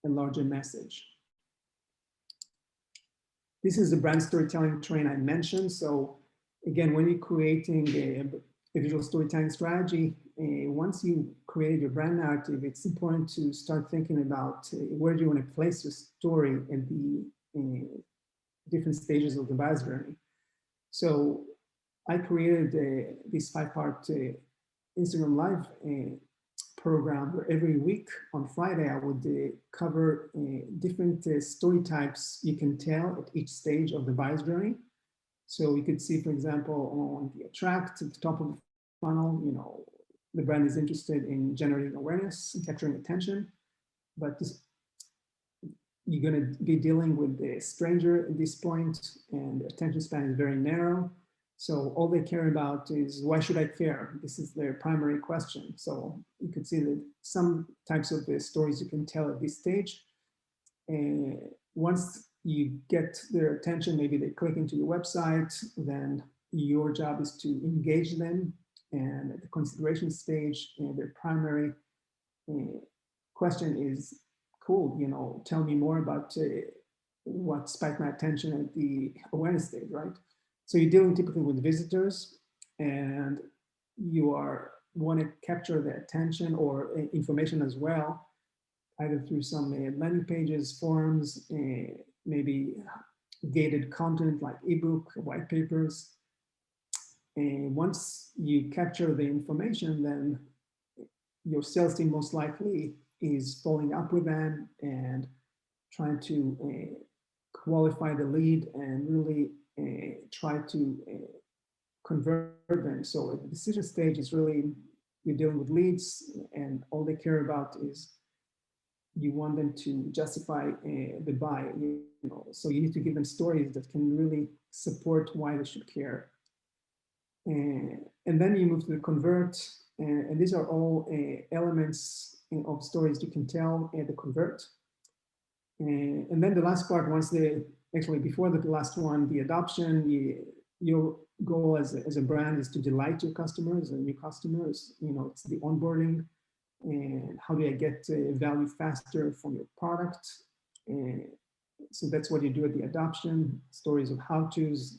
larger message. This is the brand storytelling train I mentioned. So again, when you're creating a visual storytelling strategy, once you create your brand narrative, it's important to start thinking about where do you want to place your story in the different stages of the buyer's journey. So I created this 5-part Instagram Live program where every week on Friday I would cover different story types you can tell at each stage of the buyer's journey. So you could see, for example, on the attract at the top of the funnel, you know, the brand is interested in generating awareness and capturing attention, but you're going to be dealing with a stranger at this point, and the attention span is very narrow. So all they care about is, why should I care? This is their primary question. So you could see that some types of the stories you can tell at this stage. And once you get their attention, maybe they click into your website, then your job is to engage them. And at the consideration stage, their primary question is, cool, you know, tell me more about what spiked my attention at the awareness stage, right? So you're dealing typically with visitors, and you want to capture their attention or information as well, either through some landing pages, forums, maybe gated content like ebook, white papers. And once you capture the information, then your sales team most likely is following up with them and trying to qualify the lead and really try to convert them. So at the decision stage is really, you're dealing with leads and all they care about is you want them to justify the buy, so you need to give them stories that can really support why they should care. And then you move to the convert, and these are all elements of stories you can tell at the convert. And then the last part, actually before the last one, the adoption, your goal as a brand is to delight your customers and new customers. It's the onboarding and how do I get value faster from your product. So that's what you do at the adoption, stories of how-tos,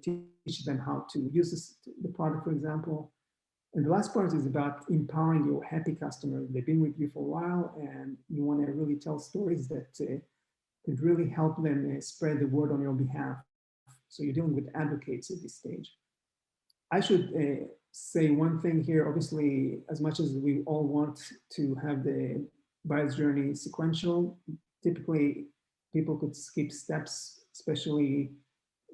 teach them how to use the product, for example. And the last part is about empowering your happy customers. They've been with you for a while and you want to really tell stories that could really help them spread the word on your behalf. So you're dealing with advocates at this stage. I should say one thing here, obviously, as much as we all want to have the buyer's journey sequential, typically people could skip steps, especially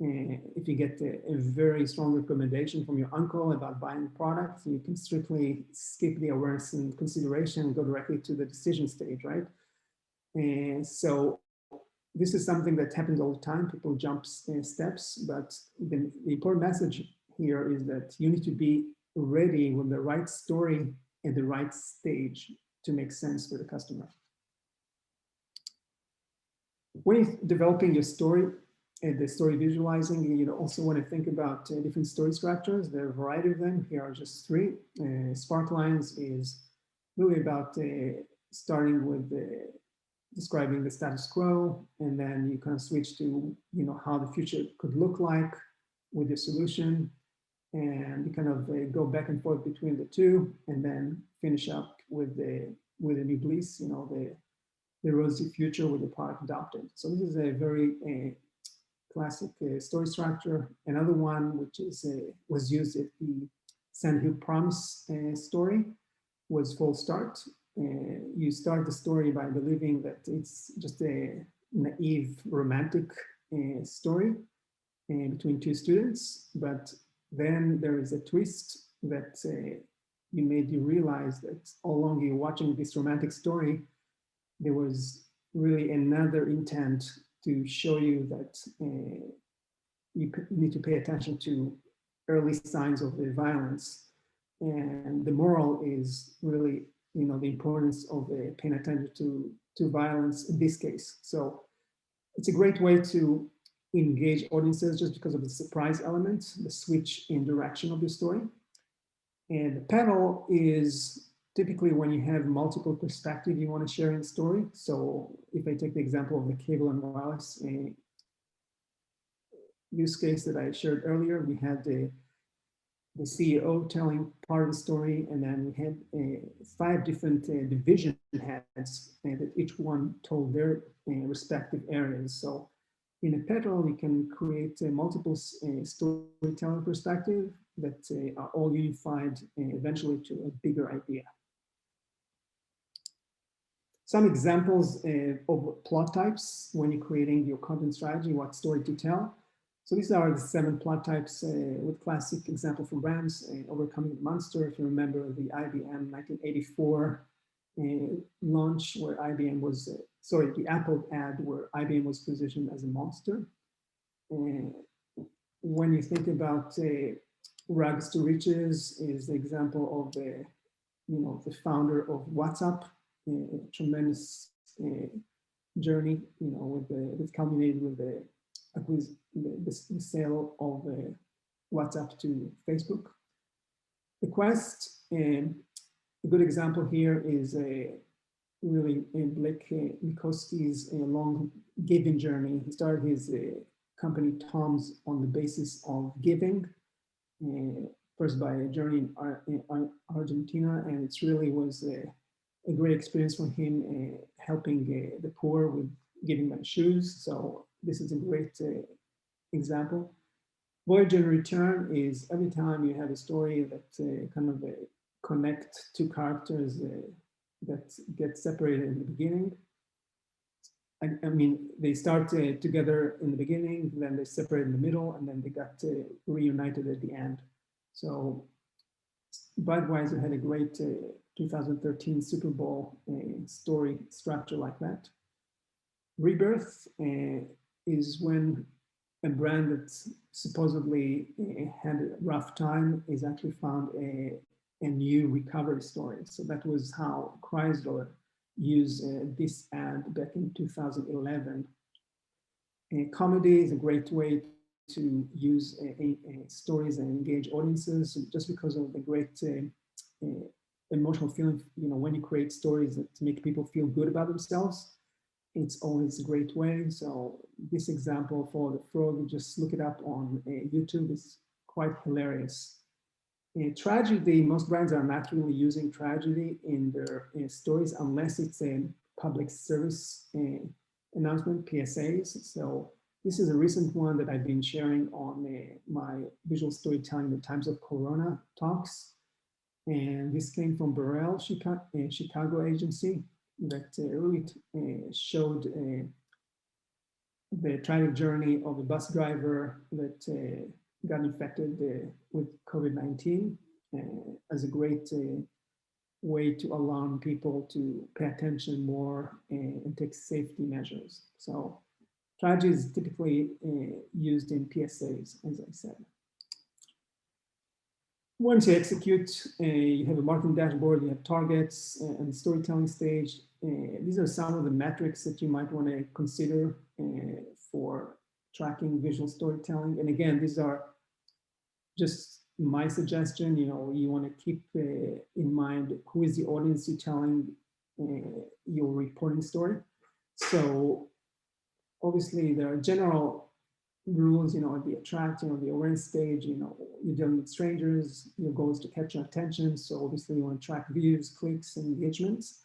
if you get a very strong recommendation from your uncle about buying a product. You can strictly skip the awareness and consideration and go directly to the decision stage, right? And so this is something that happens all the time. People jump steps, but the important message here is that you need to be ready with the right story at the right stage to make sense for the customer. When you're developing your story and the story visualizing, you also want to think about different story structures. There are a variety of them. Here are just three. Sparklines is really about starting with describing the status quo, and then you kind of switch to how the future could look like with your solution, and you kind of go back and forth between the two, and then finish up with a new bliss, the rosy future with the product adopted. So this is a very classic story structure. Another one which was used at the Sandhill Promise story was false start. You start the story by believing that it's just a naive romantic story between two students, but then there is a twist that made you realize that all along you're watching this romantic story, there was really another intent to show you that you need to pay attention to early signs of the violence. And the moral is really, the importance of paying attention to violence in this case. So it's a great way to engage audiences just because of the surprise element, the switch in direction of the story. And the panel is typically when you have multiple perspectives you want to share in the story. So if I take the example of the cable and wireless use case that I shared earlier, we had the CEO telling part of the story, and then we had 5 different division heads that each one told their respective areas. So in a petal, you can create multiple storytelling perspectives that are all unified eventually to a bigger idea. Some examples of plot types when you're creating your content strategy, what story to tell. So these are the 7 plot types with classic example from brands. Overcoming the monster, if you remember the IBM 1984 launch where IBM was, the Apple ad where IBM was positioned as a monster. When you think about rags to riches is the example of the founder of WhatsApp, tremendous journey, that culminated with the sale of WhatsApp to Facebook. The Quest, a good example here is really Blake Mycosky's long giving journey. He started his company Tom's on the basis of giving, first by a journey in Argentina, and it really was a great experience for him helping the poor with giving them shoes. So this is a great example. Voyage and Return is every time you have a story that kind of connect two characters that get separated in the beginning. I mean, they start together in the beginning, then they separate in the middle, and then they got reunited at the end. So Budweiser had a great 2013 Super Bowl story structure like that. Rebirth is when a brand that supposedly had a rough time is actually found a new recovery story. So that was how Chrysler used this ad back in 2011. Comedy is a great way to use stories and engage audiences, just because of the great emotional feeling. When you create stories that make people feel good about themselves, it's always a great way. So this example for the frog, just look it up on YouTube. It's quite hilarious. Tragedy, most brands are not really using tragedy in their stories unless it's a public service announcement, PSAs. So this is a recent one that I've been sharing on my visual storytelling, the Times of Corona talks. And this came from Burrell, Chicago agency that really showed the tragic journey of a bus driver that got infected with COVID-19 as a great way to alarm people to pay attention more and take safety measures. So tragedy is typically used in PSAs, as I said. Once you execute, you have a marketing dashboard, you have targets and storytelling stage. These are some of the metrics that you might want to consider for tracking visual storytelling. And again, these are just my suggestion. You want to keep in mind who is the audience you're telling your reporting story. So obviously there are general rules, at the attract, the awareness stage, you're dealing with strangers, your goal is to capture attention. So obviously you want to track views, clicks, and engagements.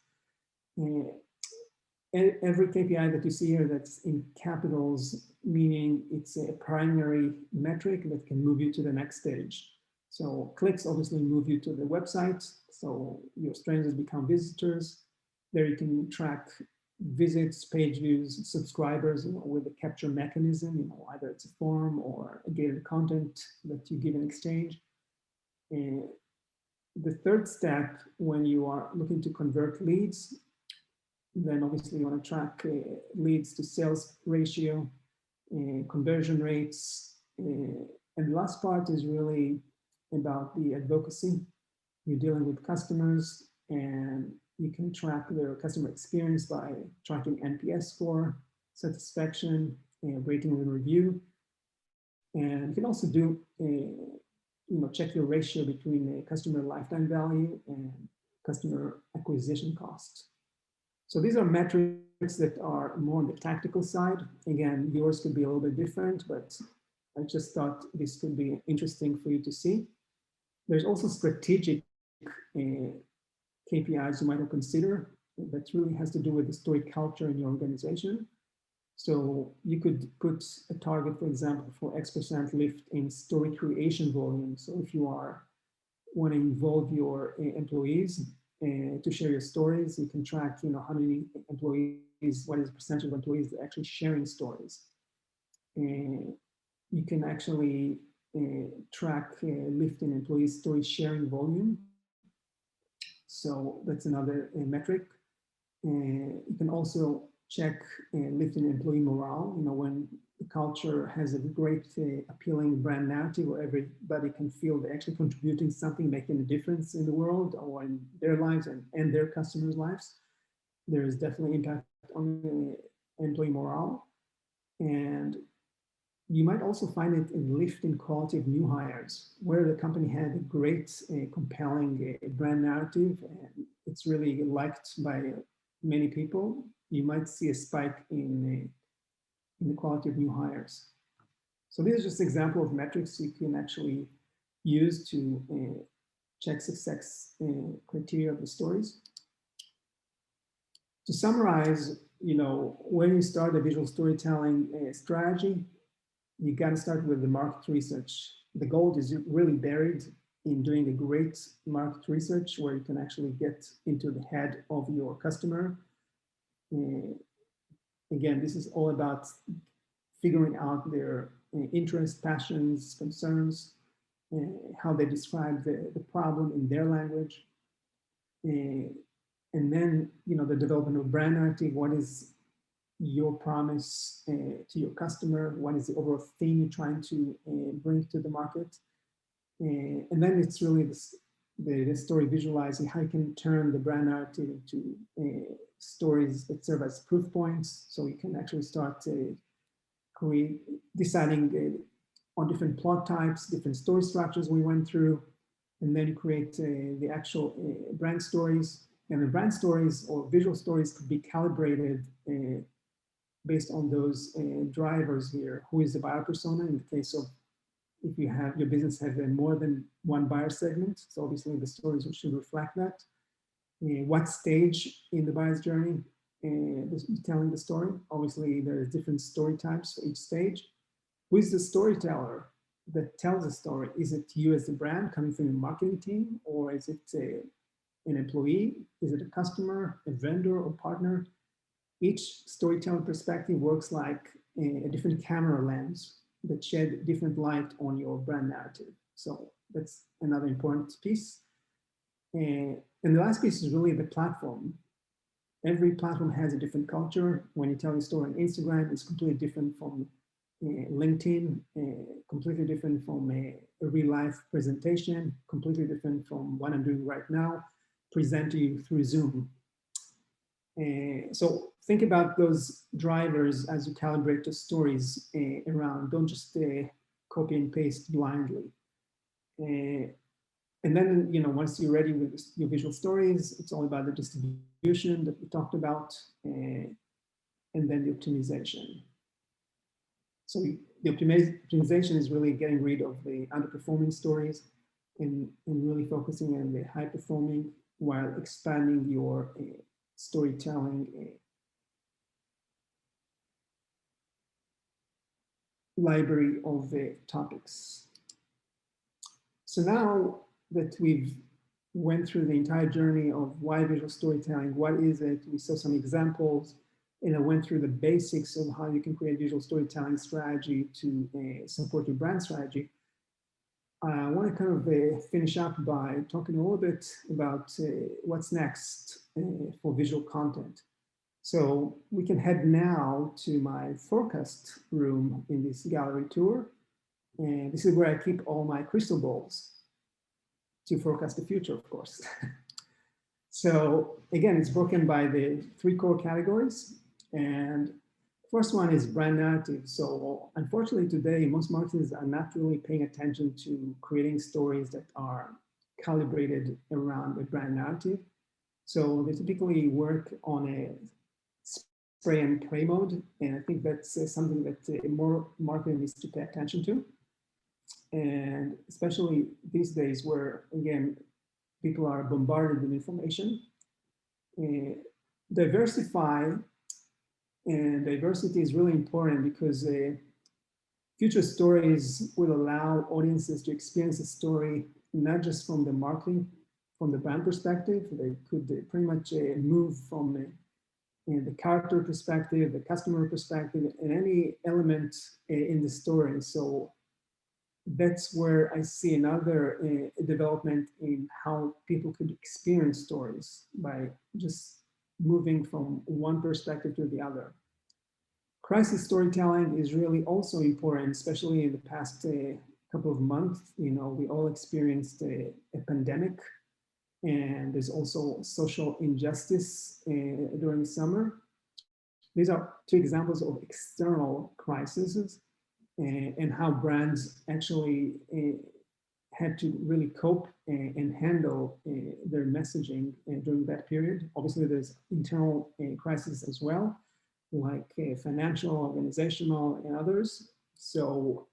Every KPI that you see here that's in capitals, meaning it's a primary metric that can move you to the next stage. So clicks obviously move you to the website. So your strangers become visitors. There you can track visits, page views, subscribers, with a capture mechanism, either it's a form or a gated content that you give in exchange. The third step, when you are looking to convert leads, then obviously you want to track leads to sales ratio, conversion rates. And the last part is really about the advocacy. You're dealing with customers, and you can track their customer experience by tracking NPS score, satisfaction, rating and review. And you can also do, check your ratio between customer lifetime value and customer acquisition cost. So these are metrics that are more on the tactical side. Again, yours could be a little bit different, but I just thought this could be interesting for you to see. There's also strategic KPIs you might consider that really has to do with the story culture in your organization. So you could put a target, for example, for X% lift in story creation volume. So if you want to involve your employees to share your stories, you can track, how many employees, what is the percentage of employees that are actually sharing stories. You can actually track lift in employee story sharing volume. So that's another metric. You can also check lift in employee morale. When the culture has a great appealing brand narrative where everybody can feel they're actually contributing something, making a difference in the world or in their lives and their customers' lives, there is definitely impact on employee morale. And you might also find it in lift in quality of new hires, where the company had a great, compelling brand narrative, and it's really liked by many people. You might see a spike in the quality of new hires. So these are just an example of metrics you can actually use to check success criteria of the stories. To summarize, when you start a visual storytelling strategy, you got to start with the market research. The gold is really buried in doing a great market research where you can actually get into the head of your customer. Again, this is all about figuring out their interests, passions, concerns, how they describe the problem in their language. And then, the development of brand narrative. What is your promise to your customer? What is the overall theme you're trying to bring to the market? And then it's really the story visualizing how you can turn the brand narrative into stories that serve as proof points. So you can actually start deciding on different plot types, different story structures we went through, and then you create the actual brand stories. And the brand stories or visual stories could be calibrated based on those drivers here. Who is the buyer persona in the case of if you have your business has more than one buyer segment? So obviously the stories should reflect that. What stage in the buyer's journey telling the story? Obviously there's different story types for each stage. Who is the storyteller that tells the story? Is it you as the brand coming from your marketing team, or is it an employee? Is it a customer, a vendor, or partner? Each storytelling perspective works like a different camera lens that shed different light on your brand narrative. So that's another important piece. And the last piece is really the platform. Every platform has a different culture. When you tell a story on Instagram, it's completely different from LinkedIn, completely different from a real life presentation, completely different from what I'm doing right now, present to you through Zoom. So think about those drivers as you calibrate the stories around. Don't just copy and paste blindly. And then, once you're ready with your visual stories, it's all about the distribution that we talked about, and then the optimization. So the optimization is really getting rid of the underperforming stories and really focusing on the high performing while expanding your storytelling library of topics. So now that we've went through the entire journey of why visual storytelling, what is it? We saw some examples, and I went through the basics of how you can create visual storytelling strategy to support your brand strategy. I want to kind of finish up by talking a little bit about what's next for visual content. So we can head now to my forecast room in this gallery tour. And this is where I keep all my crystal balls to forecast the future, of course. So again, it's broken by the 3 core categories. And first one is brand narrative. So unfortunately today, most marketers are not really paying attention to creating stories that are calibrated around a brand narrative. So they typically work on a spray and pray mode. And I think that's something that more marketing needs to pay attention to. And especially these days where, again, people are bombarded with information. Diversify, and diversity is really important because future stories will allow audiences to experience a story not just from the marketing, from the brand perspective. They could pretty much move from the character perspective, the customer perspective, and any element in the story. So that's where I see another development in how people could experience stories by just moving from one perspective to the other. Crisis storytelling is really also important, especially in the past couple of months. We all experienced a pandemic, and there's also social injustice during summer. These are 2 examples of external crises and how brands actually had to really cope and handle their messaging during that period. Obviously, there's internal crises as well, like financial, organizational, and others. So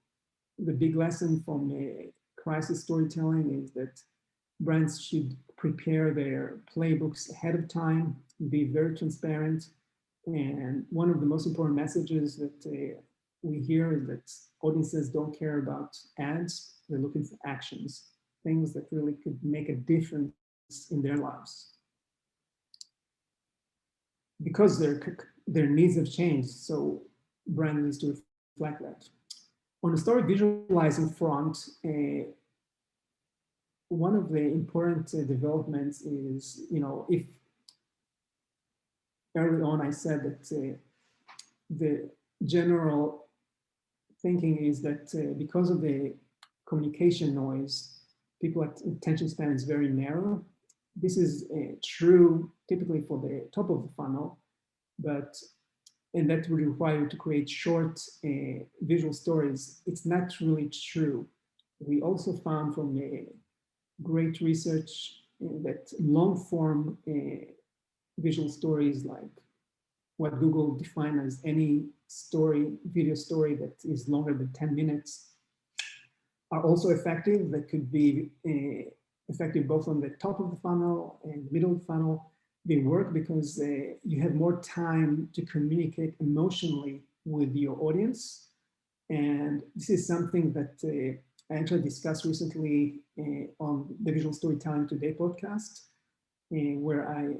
the big lesson from crisis storytelling is that brands should prepare their playbooks ahead of time, be very transparent. And one of the most important messages that we hear is that audiences don't care about ads, they're looking for actions. things that really could make a difference in their lives. Because their needs have changed, so brand needs to reflect that. On the story visualizing front, one of the important developments is, if early on I said that the general thinking is that because of the communication noise, people's attention span is very narrow. This is true typically for the top of the funnel, and that would require you to create short visual stories. It's not really true. We also found from great research that long form visual stories, like what Google defined as any video story that is longer than 10 minutes, are also effective. That could be effective both on the top of the funnel and the middle of the funnel. They work because you have more time to communicate emotionally with your audience. And this is something that I actually discussed recently on the Visual Storytelling Today podcast, where I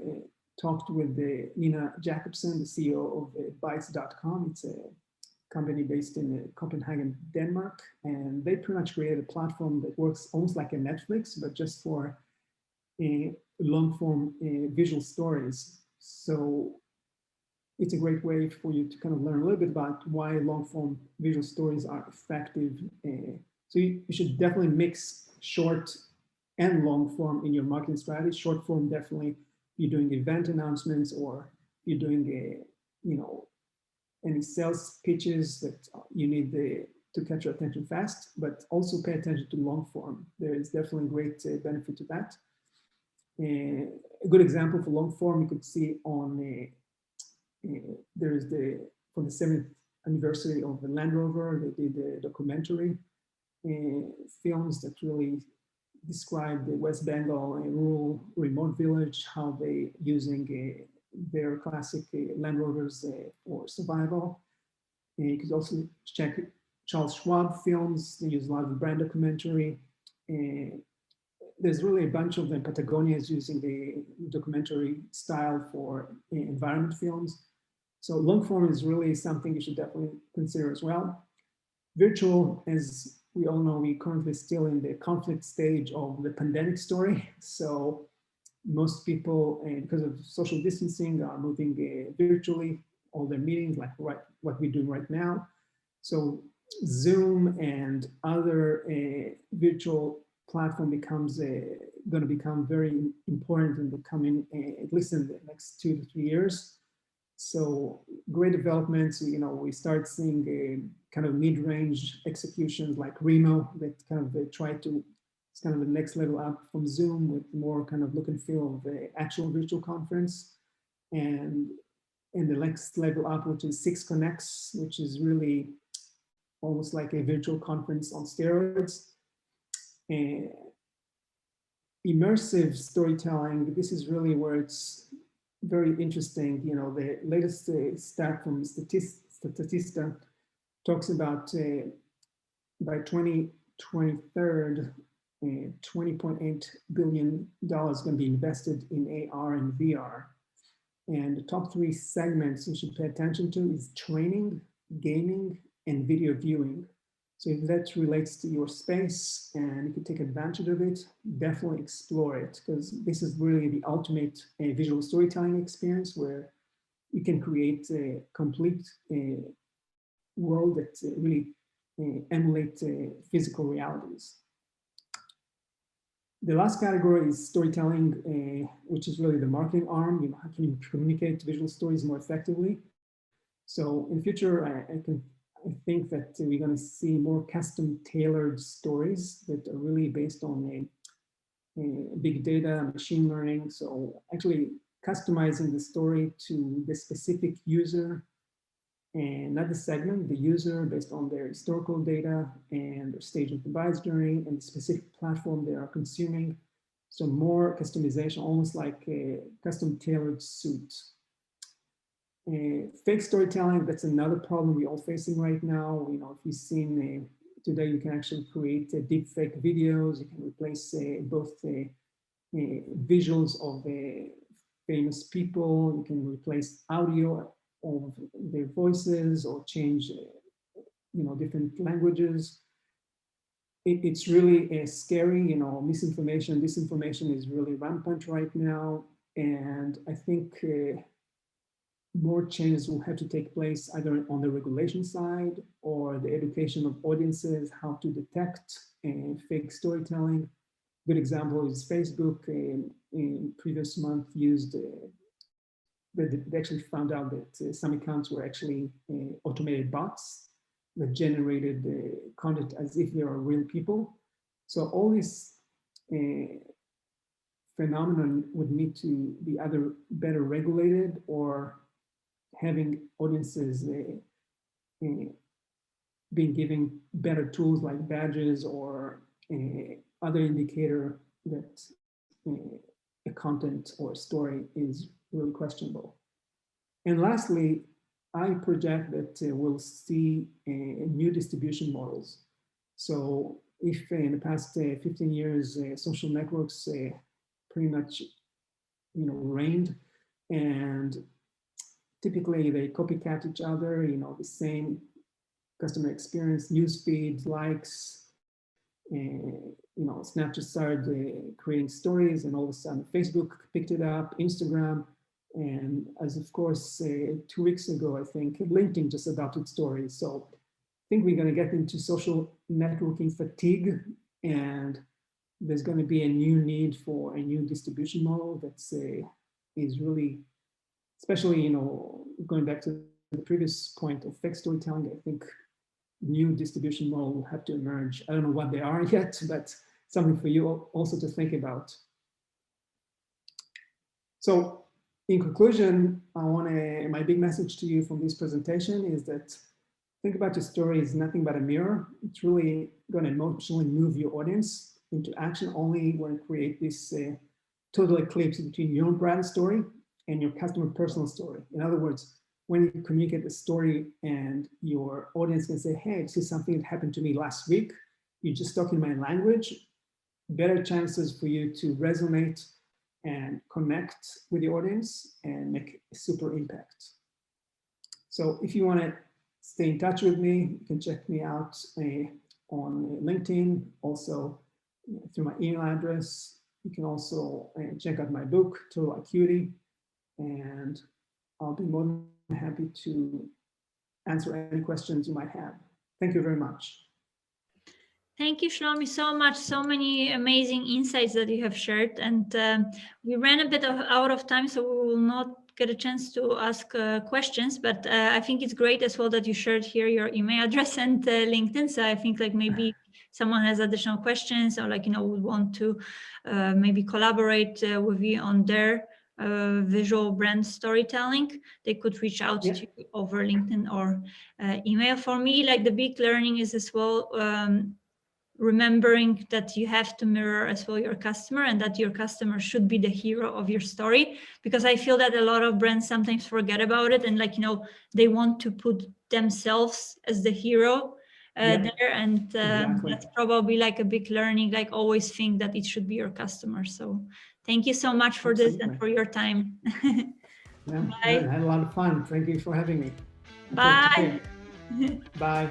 talked with Nina Jacobsen, the CEO of Bytes.com. It's a company based in Copenhagen, Denmark. And they pretty much created a platform that works almost like a Netflix, but just for long form visual stories. So it's a great way for you to kind of learn a little bit about why long form visual stories are effective. So you should definitely mix short and long form in your marketing strategy. Short form, definitely if you're doing event announcements, or you're doing any sales pitches that you need to catch your attention fast, but also pay attention to long form. There is definitely great benefit to that. A good example for long form you could see on there's for the 7th anniversary of the Land Rover, they did a documentary films that really describe the West Bengal rural remote village, how they using their classic Land Rovers for survival. You could also check Charles Schwab films. They use a lot of brand documentary. There's really a bunch of them. Patagonia is using the documentary style for environment films. So long form is really something you should definitely consider as well. Virtual, as we all know, we're currently still in the conflict stage of the pandemic story. So most people, because of social distancing, are moving virtually, all their meetings, like what we do right now. So Zoom and other virtual platform becomes going to become very important in the coming, at least in the next 2 to 3 years. So great developments. We start seeing a kind of mid-range executions like Reno that kind of try to, it's kind of the next level up from Zoom with more kind of look and feel of the actual virtual conference. And the next level up, which is 6Connects, which is really almost like a virtual conference on steroids. Immersive storytelling, this is really where it's very interesting. The latest stat from Statista talks about by 2023, $20.8 billion going to be invested in AR and VR. And the top 3 segments you should pay attention to is training, gaming, and video viewing. So if that relates to your space and you can take advantage of it, definitely explore it, because this is really the ultimate visual storytelling experience where you can create a complete world that really emulates physical realities. The last category is storytelling, which is really the marketing arm. How can you communicate visual stories more effectively? So in the future, I think that we're going to see more custom tailored stories that are really based on big data, machine learning. So actually customizing the story to the specific user, and not the segment, the user, based on their historical data and their stage of the buyer's journey and the specific platform they are consuming. So more customization, almost like a custom tailored suit. Fake storytelling, that's another problem we're all facing right now. If you've seen today you can actually create deepfake videos. You can replace both visuals of famous people. You can replace audio of their voices or change, different languages. It's really scary. Misinformation, disinformation is really rampant right now, and I think more changes will have to take place either on the regulation side or the education of audiences, how to detect fake storytelling. Good example is Facebook. In previous month used, they actually found out that some accounts were actually automated bots that generated content as if they are real people. So all this phenomenon would need to be either better regulated or having audiences being given better tools like badges or other indicator that a content or a story is really questionable. And lastly, I project that we'll see new distribution models. So if in the past 15 years, social networks pretty much reigned, and typically they copycat each other, the same customer experience, news feeds, likes, Snapchat started creating stories, and all of a sudden Facebook picked it up, Instagram, and as of course 2 weeks ago, I think LinkedIn just adopted stories. So I think we're going to get into social networking fatigue, and there's going to be a new need for a new distribution model that's is really, especially going back to the previous point of fake storytelling. I think new distribution model will have to emerge. I don't know what they are yet, but something for you also to think about. So in conclusion, my big message to you from this presentation is that think about your story as nothing but a mirror. It's really going to emotionally move your audience into action only when you create this total eclipse between your own brand story and your customer personal story. In other words, when you communicate the story and your audience can say, hey, this is something that happened to me last week, you're just talking my language, better chances for you to resonate and connect with the audience and make a super impact. So if you want to stay in touch with me, you can check me out on LinkedIn, also through my email address. You can also check out my book, Total Acuity, and I'll be more than happy to answer any questions you might have. Thank you very much. Thank you, Shlomi, so much. So many amazing insights that you have shared. And we ran a bit out of time, so we will not get a chance to ask questions. But I think it's great as well that you shared here your email address and LinkedIn. So I think maybe someone has additional questions or would want to maybe collaborate with you on their visual brand storytelling, they could reach out to you over LinkedIn or email. For me, the big learning is as well remembering that you have to mirror as well your customer, and that your customer should be the hero of your story, because I feel that a lot of brands sometimes forget about it, and they want to put themselves as the hero there, and exactly. That's probably a big learning, always think that it should be your customer. So thank you so much for this and for your time. Yeah, I had a lot of fun. Thank you for having me. Bye. Bye.